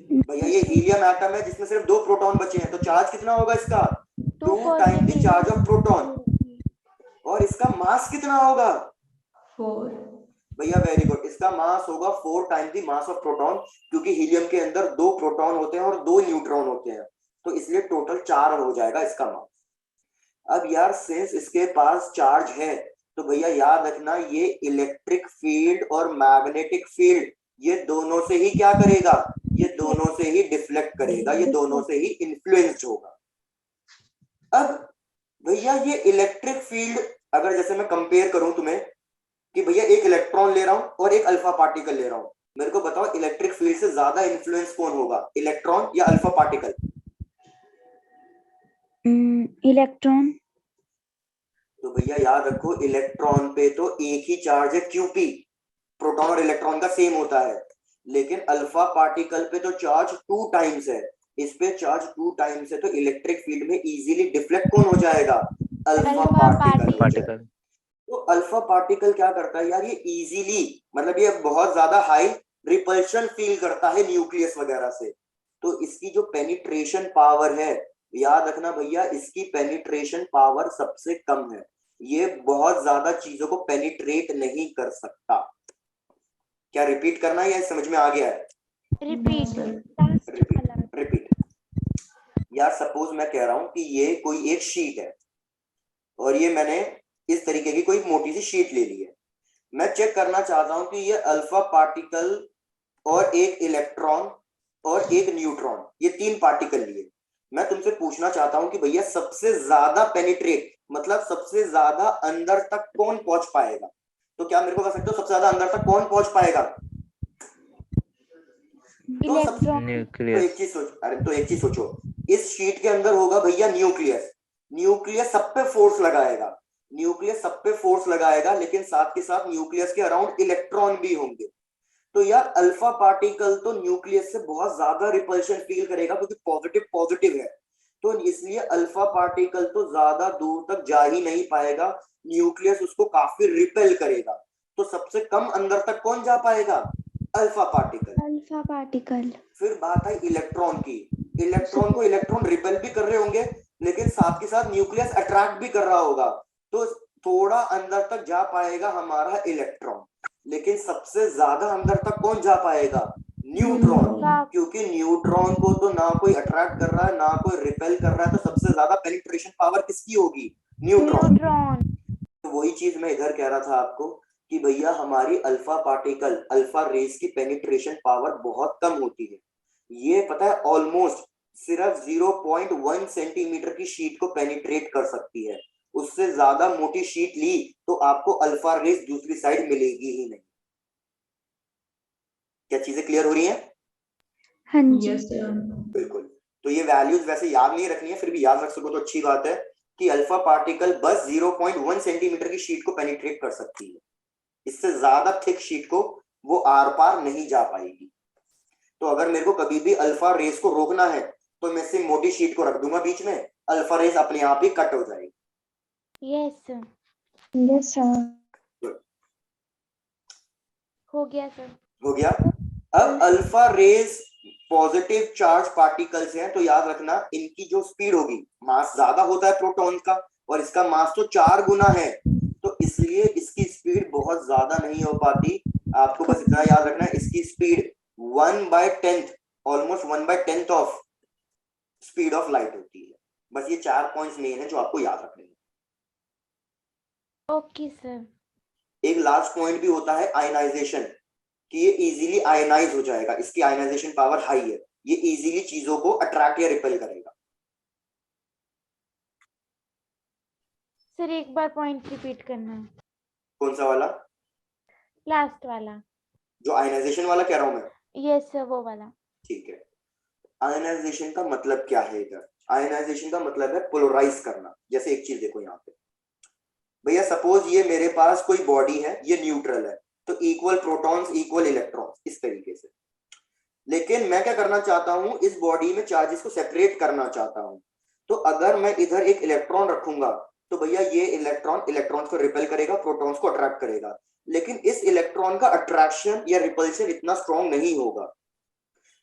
भैया ये हीलियम एटम है जिसमें सिर्फ 2 प्रोटॉन बचे हैं, तो चार्ज कितना होगा इसका? 2 time the charge of proton. और इसका मास कितना होगा? 4. भैया वेरी गुड, इसका मास होगा 4 time the mass of proton, क्योंकि हीलियम के अंदर 2 प्रोटॉन होते हैं और 2 न्यूट्रॉन होते हैं, तो इसलिए टोटल 4 हो जाएगा इसका मास। अब यार सिंस इसके पास चार्ज है तो भैया याद रखना, ये इलेक्ट्रिक फील्ड और मैग्नेटिक फील्ड ये दोनों से ही क्या करेगा? ये दोनों से ही डिफ्लेक्ट करेगा, ये दोनों से ही इन्फ्लुएंस्ड होगा। अब भैया ये इलेक्ट्रिक फील्ड अगर जैसे मैं कंपेयर करूं तुम्हें कि भैया एक इलेक्ट्रॉन ले रहा हूं और एक अल्फा पार्टिकल ले रहा हूं, मेरे को बताओ इलेक्ट्रिक फील्ड से ज्यादा इन्फ्लुएंस कौन होगा, इलेक्ट्रॉन या अल्फा पार्टिकल? इलेक्ट्रॉन। तो भैया याद रखो, इलेक्ट्रॉन पे तो एक ही चार्ज है क्यूपी, प्रोटॉन और इलेक्ट्रॉन का सेम होता है, लेकिन अल्फा पार्टिकल पे तो चार्ज 2 टाइम्स है, इस पे चार्ज 2 टाइम्स है, तो इलेक्ट्रिक फील्ड में इजीली डिफ्लेक्ट कौन हो जाएगा? Alpha particle. तो अल्फा पार्टिकल क्या करता है यार, ये इजीली मतलब ये बहुत ज्यादा हाई रिपल्शन फील करता है न्यूक्लियस वगैरह से, तो इसकी जो पेनिट्रेशन पावर है, याद रखना भैया इसकी पेनिट्रेशन पावर सबसे कम है, ये बहुत ज्यादा चीजों को पेनिट्रेट नहीं कर सकता। क्या रिपीट करना है या समझ में आ गया है? रिपीट। यार सपोज मैं कह रहा हूं कि ये कोई एक शीट है और ये मैंने इस तरीके की कोई मोटी सी शीट ले ली है, मैं चेक करना चाहता हूं कि ये अल्फा पार्टिकल और एक इलेक्ट्रॉन और एक न्यूट्रॉन, ये 3 पार्टिकल लिए, मैं तुमसे पूछना चाहता हूं कि भैया सबसे ज्यादा पेनिट्रेट मतलब सबसे ज्यादा अंदर तक कौन पहुंच पाएगा? तो क्या मेरे को कह सकते हो सबसे ज्यादा अंदर तक कौन पहुंच पाएगा? तो एक चीज सोचो, इस शीट के अंदर होगा भैया न्यूक्लियस, न्यूक्लियस सब पे फोर्स लगाएगा, न्यूक्लियस सब पे फोर्स लगाएगा, लेकिन साथ के साथ न्यूक्लियस के अराउंड इलेक्ट्रॉन भी होंगे। तो यार अल्फा पार्टिकल तो न्यूक्लियस से बहुत ज्यादा रिपल्शन फील करेगा क्योंकि पॉजिटिव है, तो इसलिए अल्फा पार्टिकल तो ज्यादा दूर तक जा ही नहीं पाएगा, न्यूक्लियस उसको काफी रिपेल करेगा, तो सबसे कम अंदर तक कौन जा पाएगा? Alpha particle. फिर बात आई इलेक्ट्रॉन की, इलेक्ट्रॉन को इलेक्ट्रॉन रिपेल भी कर रहे होंगे, लेकिन साथ के साथ न्यूक्लियस अट्रैक्ट भी कर रहा होगा, तो थोड़ा अंदर तक जा पाएगा हमारा इलेक्ट्रॉन, लेकिन सबसे ज्यादा अंदर तक कौन जा पाएगा? न्यूट्रॉन, क्योंकि न्यूट्रॉन को तो ना कोई अट्रैक्ट कर रहा है ना कोई रिपेल कर रहा है, तो सबसे ज्यादा पेनिट्रेशन पावर किसकी होगी? न्यूट्रॉन। तो वही चीज मैं इधर कह रहा था आपको कि भैया हमारी अल्फा पार्टिकल अल्फा रेस की पेनिट्रेशन पावर बहुत कम होती है, ये पता है ऑलमोस्ट सिर्फ 0.1 सेंटीमीटर की शीट को पेनिट्रेट कर सकती है, उससे ज्यादा मोटी शीट ली तो आपको अल्फा रेस दूसरी साइड मिलेगी ही नहीं। क्या चीजें क्लियर हो रही हैं? हाँ जी। Yes, sir. बिल्कुल। तो ये वैल्यूज वैसे याद नहीं रखनी है, फिर भी याद रख सको तो अच्छी बात है कि अल्फा पार्टिकल बस 0.1 सेंटीमीटर की शीट को पेनिट्रेट कर सकती है, इससे ज्यादा थिक शीट को वो आर पार नहीं जा पाएगी। तो अगर मेरे को कभी भी अल्फा रेस को रोकना है तो मैं सिर्फ मोटी शीट को रख दूंगा बीच में, अल्फा रेस अपने आप ही कट हो जाएगी। Yes sir. हो गया सर। हो गया। अब alpha rays positive charge particles हैं, तो याद रखना इनकी जो स्पीड होगी, मास ज्यादा होता है प्रोटॉन का और इसका मास तो 4 गुना है, तो इसलिए इसकी स्पीड बहुत ज्यादा नहीं हो पाती। आपको बस इतना याद रखना है, इसकी speed 1/10 almost 1/10 of speed of light होती है, बस ये 4 पॉइंट्स मेन है जो आपको याद रखने हैं। Okay sir. एक लास्ट पॉइंट भी होता है आयनाइजेशन, कि ये इजीली आयनाइज हो जाएगा, इसकी आयनाइजेशन पावर हाई है, ये इजीली चीजों को अट्रैक्ट या रिपेल करेगा। सर एक बार पॉइंट रिपीट करना, कौन सा वाला? लास्ट वाला। जो आयनाइजेशन वाला कह रहा हूं मैं। यस सर वो वाला। ठीक है, आयनाइजेशन का मतलब क्या है इधर? आयनाइजेशन का मतलब है पोलराइज करना। जैसे एक चीज देखो यहाँ पे भैया, सपोज ये मेरे पास कोई बॉडी है, ये न्यूट्रल है, तो इक्वल प्रोटॉन्स इक्वल इलेक्ट्रॉन्स, इस तरीके से। लेकिन मैं क्या करना चाहता हूं, इस बॉडी में चार्जेस को सेपरेट करना चाहता हूं। तो अगर मैं इधर एक इलेक्ट्रॉन रखूंगा तो भैया ये इलेक्ट्रॉन इलेक्ट्रॉन्स को रिपेल करेगा, प्रोटॉन्स को अट्रैक्ट करेगा। लेकिन इस इलेक्ट्रॉन का अट्रैक्शन या रिपल्शन इतना स्ट्रॉन्ग नहीं होगा,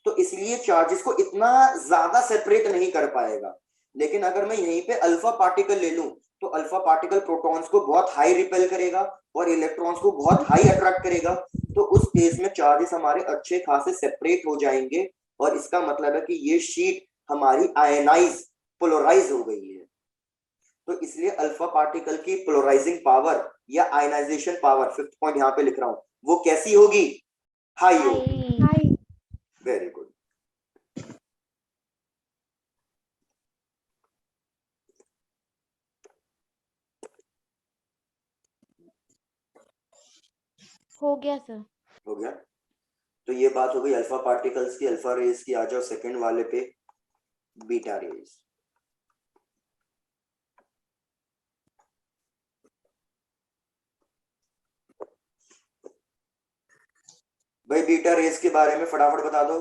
तो इसलिए चार्जेस को इतना ज्यादा सेपरेट नहीं कर पाएगा। लेकिन अगर मैं यहीं पे अल्फा पार्टिकल ले लूं तो अल्फा पार्टिकल प्रोटॉन्स को बहुत हाई रिपेल करेगा और इलेक्ट्रॉन्स को बहुत हाई अट्रैक्ट करेगा। तो उस केस में चार्जेस हमारे अच्छे खासे सेपरेट हो जाएंगे, और इसका मतलब है कि ये शीट हमारी आयनाइज पोलराइज हो गई है। तो इसलिए अल्फा पार्टिकल की पोलराइजिंग पावर या आयनाइजेशन पावर, 5th पॉइंट यहाँ पे लिख रहा हूं, वो कैसी होगी? हाई होगी। हाई। Very good. हो गया सर। हो गया। तो ये बात हो गई अल्फा पार्टिकल्स की, अल्फा रेज की। आ जाओ सेकंड वाले पे, बीटा रेज। भाई बीटा रेज के बारे में फटाफट बता दो।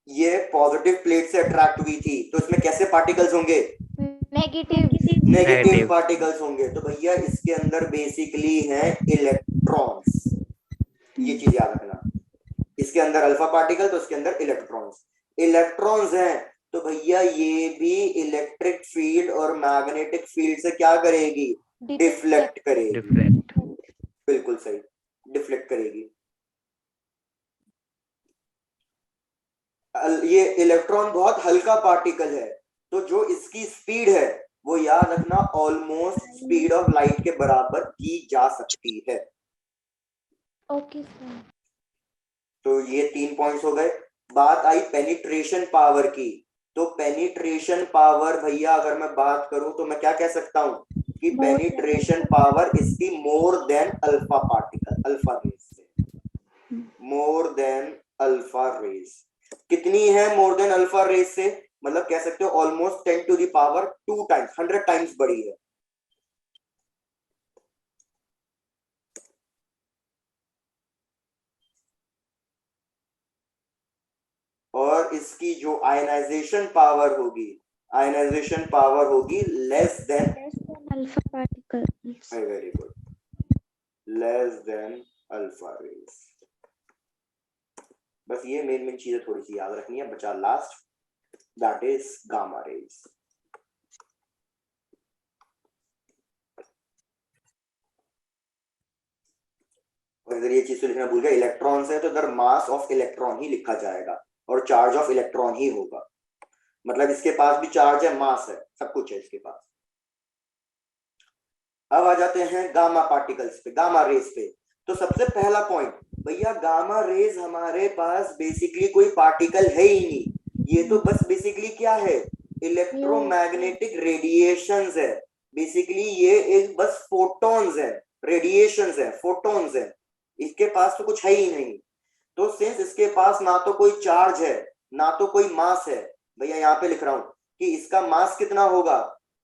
ये पॉजिटिव प्लेट से अट्रैक्ट हुई थी, तो इसमें कैसे पार्टिकल्स होंगे? नेगेटिव। नेगेटिव पार्टिकल्स होंगे। तो भैया इसके अंदर बेसिकली है इलेक्ट्रॉन्स, ये चीज याद रखना। इसके अंदर अल्फा पार्टिकल, तो इसके अंदर इलेक्ट्रॉन्स। इलेक्ट्रॉन्स हैं तो भैया ये भी इलेक्ट्रिक फील्ड और मैग्नेटिक फील्ड से क्या करेगी? डिफ्लेक्ट करेगी। डिफ्लेक्ट। बिल्कुल सही, डिफ्लेक्ट करेगी। ये इलेक्ट्रॉन बहुत हल्का पार्टिकल है, तो जो इसकी स्पीड है वो याद रखना ऑलमोस्ट स्पीड ऑफ लाइट के बराबर की जा सकती है। Okay sir. तो ये 3 पॉइंट्स हो गए। बात आई पेनिट्रेशन पावर की। तो पेनिट्रेशन पावर भैया अगर मैं बात करूं तो मैं क्या कह सकता हूं कि पेनिट्रेशन पावर इसकी more than alpha particle, alpha rays से, मोर देन अल्फा रेज। कितनी है मोर देन अल्फा रेज से? मतलब कह सकते हो almost 10 to the power 2 times, 100 times बड़ी है। और इसकी जो आयनाइजेशन पावर होगी, आयनाइजेशन पावर होगी less than alpha particle. Very good, less than alpha rays. बस ये मेन चीजें थोड़ी सी याद रखनी है। बचा last, that is gamma rays. और इधर ये चीज तो लिखना भूल गया, इलेक्ट्रॉन्स है तो इधर मास ऑफ इलेक्ट्रॉन ही लिखा जाएगा और चार्ज ऑफ इलेक्ट्रॉन ही होगा। मतलब इसके पास भी चार्ज है, मास है, सब कुछ है इसके पास। अब आ जाते हैं गामा पार्टिकल्स पे, गामा रेज पे। तो सबसे पहला पॉइंट भैया, गामा रेज हमारे पास बेसिकली कोई पार्टिकल है ही नहीं। ये तो बस बेसिकली क्या है? इलेक्ट्रोमैग्नेटिक रेडिएशंस है। बेसिकली ये एक बस फोटॉन्स है, रेडिएशंस है, फोटॉन्स है। इसके पास तो कुछ है ही नहीं। तो सिंस इसके पास ना तो कोई चार्ज है ना तो कोई मास है, भैया यहाँ पे लिख रहा हूं कि इसका मास कितना होगा?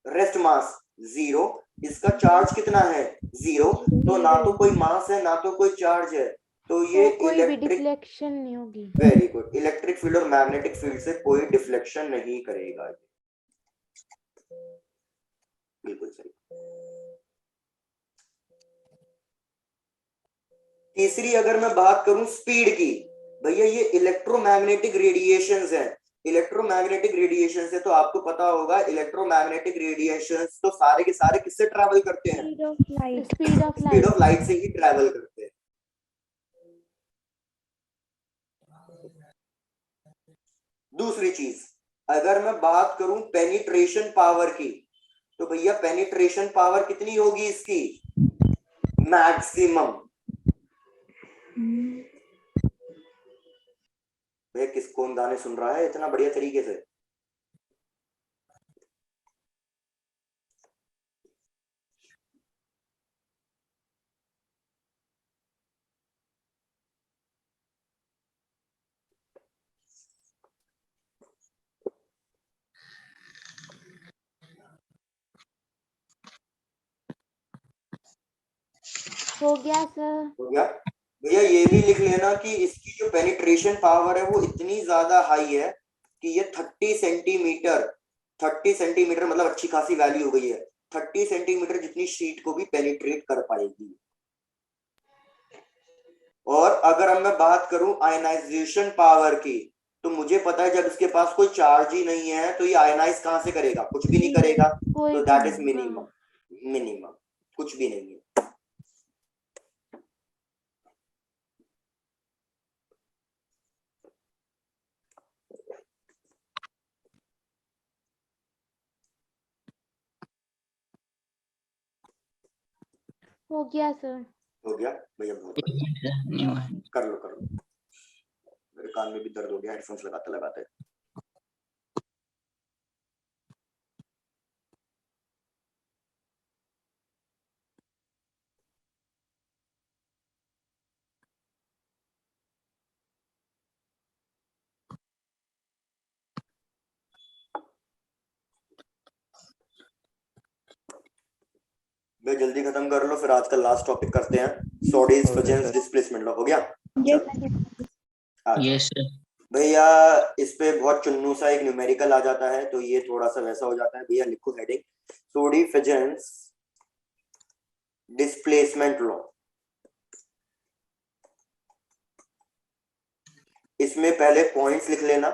Rest mass 0। इसका चार्ज कितना है? 0। तो ना तो कोई मास है ना तो कोई चार्ज है, तो ये कोई भी इलेक्ट्रिक, डिफ्लेक्शन नहीं होगी। वेरी गुड, इलेक्ट्रिक फील्ड और मैग्नेटिक फील्ड से कोई डिफ्लेक्शन नहीं करेगा। बिल्कुल सही। तीसरी अगर मैं बात करूं स्पीड की, भैया ये इलेक्ट्रोमैग्नेटिक रेडिएशंस हैं। इलेक्ट्रोमैग्नेटिक रेडिएशन से तो आपको पता होगा, इलेक्ट्रोमैग्नेटिक रेडिएशन तो सारे के सारे किससे ट्रैवल करते हैं? Speed of light. Speed of light से ही ट्रैवल करते हैं। दूसरी चीज, अगर मैं बात करूं पेनिट्रेशन पावर की, तो भैया पेनिट्रेशन पावर कितनी होगी इसकी? मैक्सिमम। भैया किस कौन गाने सुन रहा है इतना बढ़िया तरीके से? हो गया सर। हो गया भैया। ये भी लिख लेना कि इसकी जो पेनिट्रेशन पावर है वो इतनी ज्यादा हाई है कि ये 30 सेंटीमीटर, 30 सेंटीमीटर मतलब अच्छी खासी वैल्यू हो गई है, 30 सेंटीमीटर जितनी शीट को भी पेनिट्रेट कर पाएगी। और अगर अब मैं बात करूं आयनाइजेशन पावर की, तो मुझे पता है जब इसके पास कोई चार्ज ही नहीं है तो ये आयनाइज कहां से करेगा? कुछ भी नहीं करेगा। तो दैट इज मिनिमम, मिनिमम कुछ भी नहीं है। हो गया सर। हो गया भैया, बहुत बढ़िया। नहीं हुआ। कर लो कर लो। मेरे कान में भी दर्द हो गया हेडफोन्स लगाते लगाते। मैं जल्दी खत्म कर लो, फिर आज का लास्ट टॉपिक करते हैं, सोडीज फिजेंस डिस्प्लेसमेंट लॉ। हो गया? Yes sir. भैया इस पे बहुत चुन्नू सा एक न्यूमेरिकल आ जाता है, तो ये थोड़ा सा वैसा हो जाता है। भैया लिखो हेडिंग, सोडी फिजेंस डिस्प्लेसमेंट लॉ। इसमें पहले पॉइंट्स लिख लेना,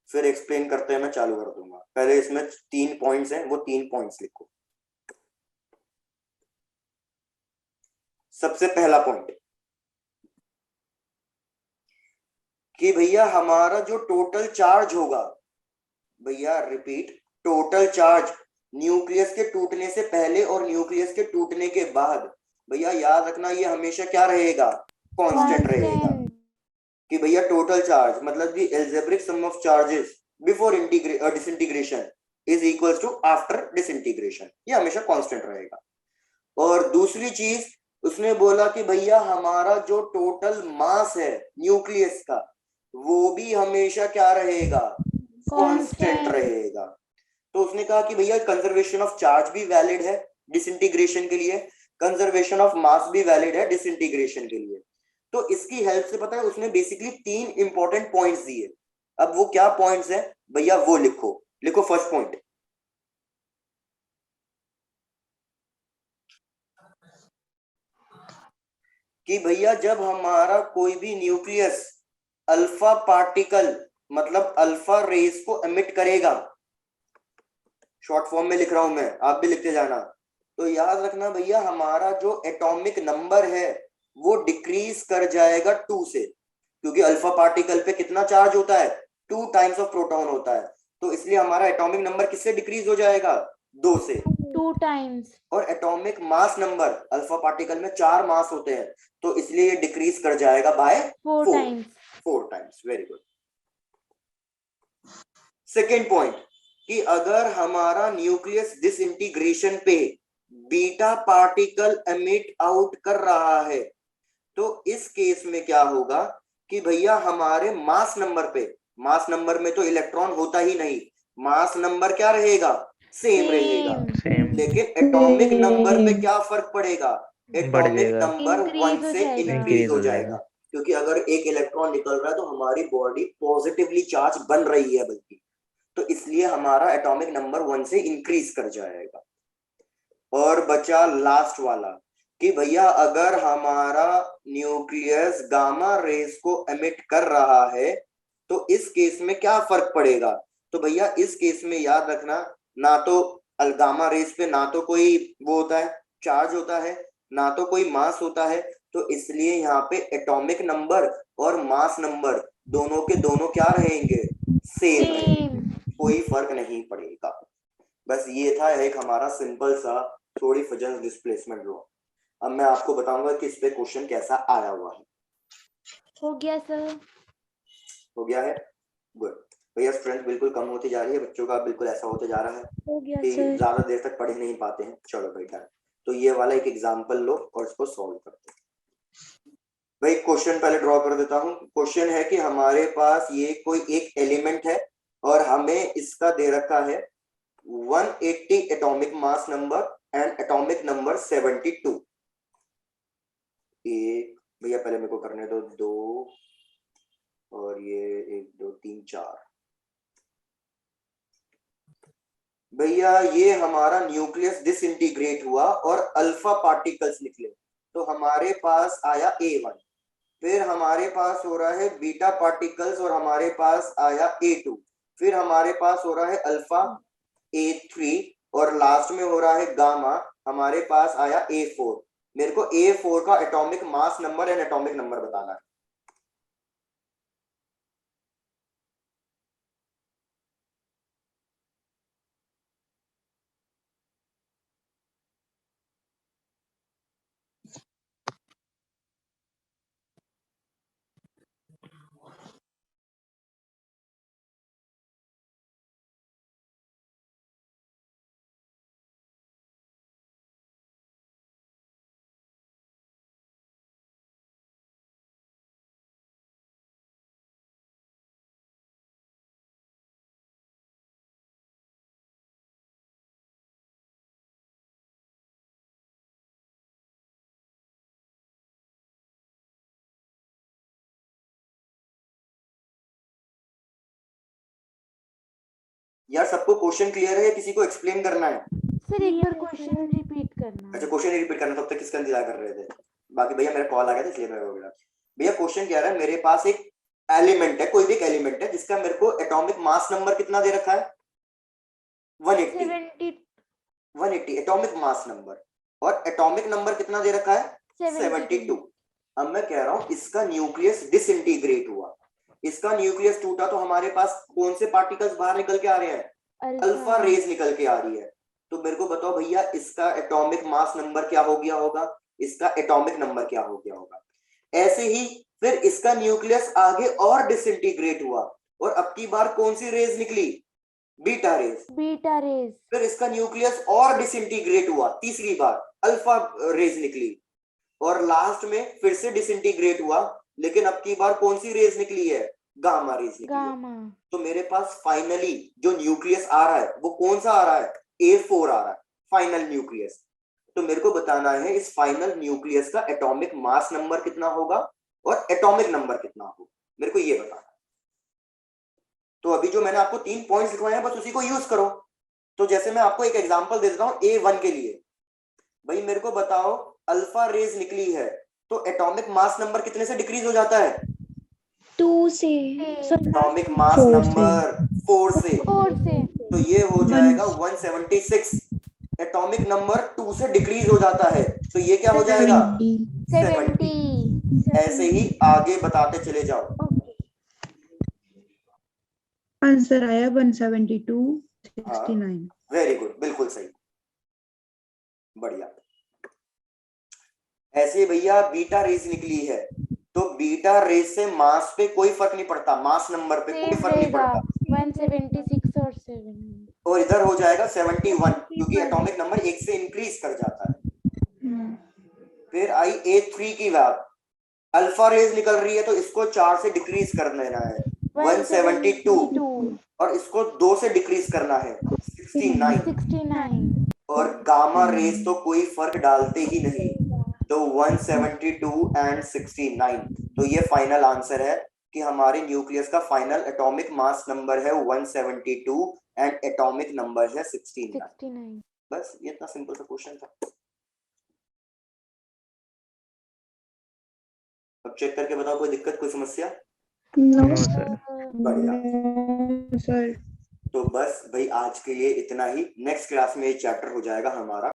फिर एक्सप्लेन करते हैं मैं चालू कर दूंगा। पहले इसमें 3 पॉइंट्स हैं, वो 3 पॉइंट्स लिखो। सबसे पहला पॉइंट कि भैया हमारा जो टोटल चार्ज होगा, भैया रिपीट, टोटल चार्ज न्यूक्लियस के टूटने से पहले और न्यूक्लियस के टूटने के बाद, भैया याद रखना ये हमेशा क्या रहेगा? कांस्टेंट रहेगा। कि भैया टोटल चार्ज मतलब the algebraic sum of charges before disintegration is equals to after disintegration, ये हमेशा कांस्टेंट रहेगा। और दूसरी चीज उसने बोला कि भैया हमारा जो टोटल मास है न्यूक्लियस का, वो भी हमेशा क्या रहेगा? कांस्टेंट रहेगा। तो उसने कहा कि भैया कंजर्वेशन ऑफ चार्ज भी वैलिड है डिसइंटीग्रेशन के लिए, कंजर्वेशन ऑफ मास भी वैलिड है डिसइंटीग्रेशन के लिए। तो इसकी हेल्प से पता है उसने बेसिकली 3 इंपॉर्टेंट पॉइंट्स दिए। अब वो क्या पॉइंट्स हैं भैया वो लिखो। लिखो फर्स्ट पॉइंट कि भैया जब हमारा कोई भी न्यूक्लियस अल्फा पार्टिकल मतलब अल्फा रेस को एमिट करेगा, शॉर्ट फॉर्म में लिख रहा हूं मैं, आप भी लिखते जाना, तो याद रखना भैया हमारा जो एटॉमिक नंबर है वो डिक्रीज कर जाएगा 2 से, क्योंकि अल्फा पार्टिकल पे कितना चार्ज होता है? 2 टाइम्स ऑफ प्रोटॉन होता है। तो इसलिए हमारा एटॉमिक नंबर किससे डिक्रीज हो जाएगा? 2 से। 2 टाइम्स। और atomic mass number, alpha particle में 4 मास होते हैं, तो इसलिए ये डिक्रीज कर जाएगा by 4 times. 4 times. Very good. Second point कि अगर हमारा न्यूक्लियस डिसइंटीग्रेशन पे बीटा पार्टिकल एमिट आउट कर रहा है, तो इस केस में क्या होगा कि भैया हमारे मास नंबर पे, मास नंबर में तो इलेक्ट्रॉन होता ही नहीं, मास नंबर क्या रहेगा? सेम रहेगा। लेकिन एटॉमिक नंबर में क्या फर्क पड़ेगा? एटॉमिक नंबर 1 से इंक्रीज हो जाएगा, क्योंकि अगर एक इलेक्ट्रॉन निकल रहा है तो हमारी बॉडी पॉजिटिवली चार्ज बन रही है बल्कि, तो इसलिए हमारा एटॉमिक नंबर 1 से इंक्रीज कर जाएगा। और बचा लास्ट वाला कि भैया अगर हमारा न्यूक्लियस गामा रेस को एमिट कर रहा है तो इस केस में क्या फर्क पड़ेगा? तो भैया इस केस में याद रखना, ना तो गामा रेस पे ना तो कोई वो होता है चार्ज होता है, ना तो कोई मास होता है, तो इसलिए यहाँ पे एटॉमिक नंबर और मास नंबर दोनों के दोनों क्या रहेंगे? सेम रहेंगे। कोई फर्क नहीं पड़ेगा। बस ये था एक हमारा सिंपल सा थोड़ी फिजन डिस्प्लेसमेंट लॉ। अब मैं आपको बताऊंगा कि इस पे क्वेश्चन कैसा आया हुआ है। हो गया सर। हो गया है, गुड। भैया स्ट्रेंथ बिल्कुल कम होती जा रही है बच्चों का, बिल्कुल ऐसा होते जा रहा है हो गया कि सर। ज्यादा देर तक पढ़ ही नहीं पाते हैं। चलो बेटा, तो ये वाला एक एग्जांपल लो और इसको सॉल्व करते हैं। भाई क्वेश्चन पहले ड्रॉ कर देता हूँ। क्वेश्चन है कि हमारे पास ये कोई एक एलिमेंट है और हमें इसका दे रखा है 180 atomic mass number and atomic number 72। एक भैया पहले मेरे को करने दो, 2 और ये 1 2 3 4। भैया ये हमारा न्यूक्लियस डिसइंटीग्रेट हुआ और अल्फा पार्टिकल्स निकले, तो हमारे पास आया A1। फिर हमारे पास हो रहा है बीटा पार्टिकल्स और हमारे पास आया A2। फिर हमारे पास हो रहा है अल्फा A3 और लास्ट में हो रहा है गामा, हमारे पास आया A4। मेरे को A4 का atomic mass number and atomic number बताना है। यार सबको क्वेश्चन क्लियर है या किसी को एक्सप्लेन करना है? सर एक बार क्वेश्चन रिपीट करना। अच्छा क्वेश्चन रिपीट करना। तब तक किसका इंतजार कर रहे थे? बाकी भैया मेरा कॉल आ गया था इसलिए मैं हो गया। भैया क्वेश्चन क्या है, मेरे पास एक एलिमेंट है, कोई भी एक एलिमेंट है जिसका मेरे को एटॉमिक मास नंबर कितना दे रखा है? 180 एटॉमिक मास नंबर, और एटॉमिक नंबर कितना दे रखा है? 72। अब मैं कह रहा हूं इसका न्यूक्लियस डिसइंटीग्रेट हुआ, इसका न्यूक्लियस टूटा, तो हमारे पास कौन से पार्टिकल्स बाहर निकल के आ रहे हैं? अल्फा रेज निकल के आ रही है। तो मेरे को बताओ भैया इसका एटॉमिक मास नंबर क्या हो गया होगा, इसका एटॉमिक नंबर क्या हो गया होगा? ऐसे ही फिर इसका न्यूक्लियस आगे और डिसइंटीग्रेट हुआ और अब की बार कौन सी रेज निकली? Beta raise. फिर इसका न्यूक्लियस और डिसइंटीग्रेट हुआ, तीसरी बार अल्फा रेज निकली, और लास्ट में फिर से डिसइंटीग्रेट हुआ, लेकिन अब की बार कौन सी रेज निकली है? गामा रेज निकली है। तो मेरे पास फाइनली जो न्यूक्लियस आ रहा है वो कौन सा आ रहा है? A4 आ रहा है, फाइनल न्यूक्लियस। तो मेरे को बताना है इस फाइनल न्यूक्लियस का एटॉमिक मास नंबर कितना होगा और एटॉमिक नंबर कितना होगा, मेरे को ये बताना है। तो अभी जो मैंने आपको 3 पॉइंट्स लिखवाए हैं बस उसी को यूज करो। तो जैसे मैं आपको एक एग्जांपल दे देता हूं A1 के लिए। भाई मेरे को बताओ अल्फा रेज निकली है तो एटॉमिक मास नंबर कितने से डिक्रीज हो जाता है? 2 से। एटॉमिक मास 4 से। नंबर 4 से। तो ये हो जाएगा 176। एटॉमिक नंबर 2 से डिक्रीज हो जाता है तो ये क्या हो जाएगा? 70। ऐसे ही आगे बताते चले जाओ। आंसर आया 172 69। वेरी गुड, बिल्कुल सही, बढ़िया। ऐसे भैया बीटा रेज निकली है तो बीटा रेज से मास पे कोई फर्क नहीं पड़ता, मास नंबर पे कोई फर्क नहीं पड़ता, 176 और 7। और इधर हो जाएगा 71 क्योंकि एटॉमिक नंबर 1 से इंक्रीज कर जाता है। फिर आई A3 की बात, अल्फा रेज निकल रही है तो इसको 4 से डिक्रीज कर लेना है 172, और इसको 2 से डिक्रीज करना है 69, और गामा रेज तो कोई फर्क डालते ही नहीं, तो 172 एंड 69। तो ये फाइनल आंसर है कि हमारे न्यूक्लियस का फाइनल एटॉमिक मास नंबर है 172 एंड एटॉमिक नंबर है 69। बस ये इतना सिंपल सा क्वेश्चन था। अब चेक करके बताओ कोई दिक्कत, कोई समस्या? नो बढ़िया। सर। तो बस भाई आज के लिए इतना ही। नेक्स्ट क्लास में ये चैप्टर हो जाएगा हमारा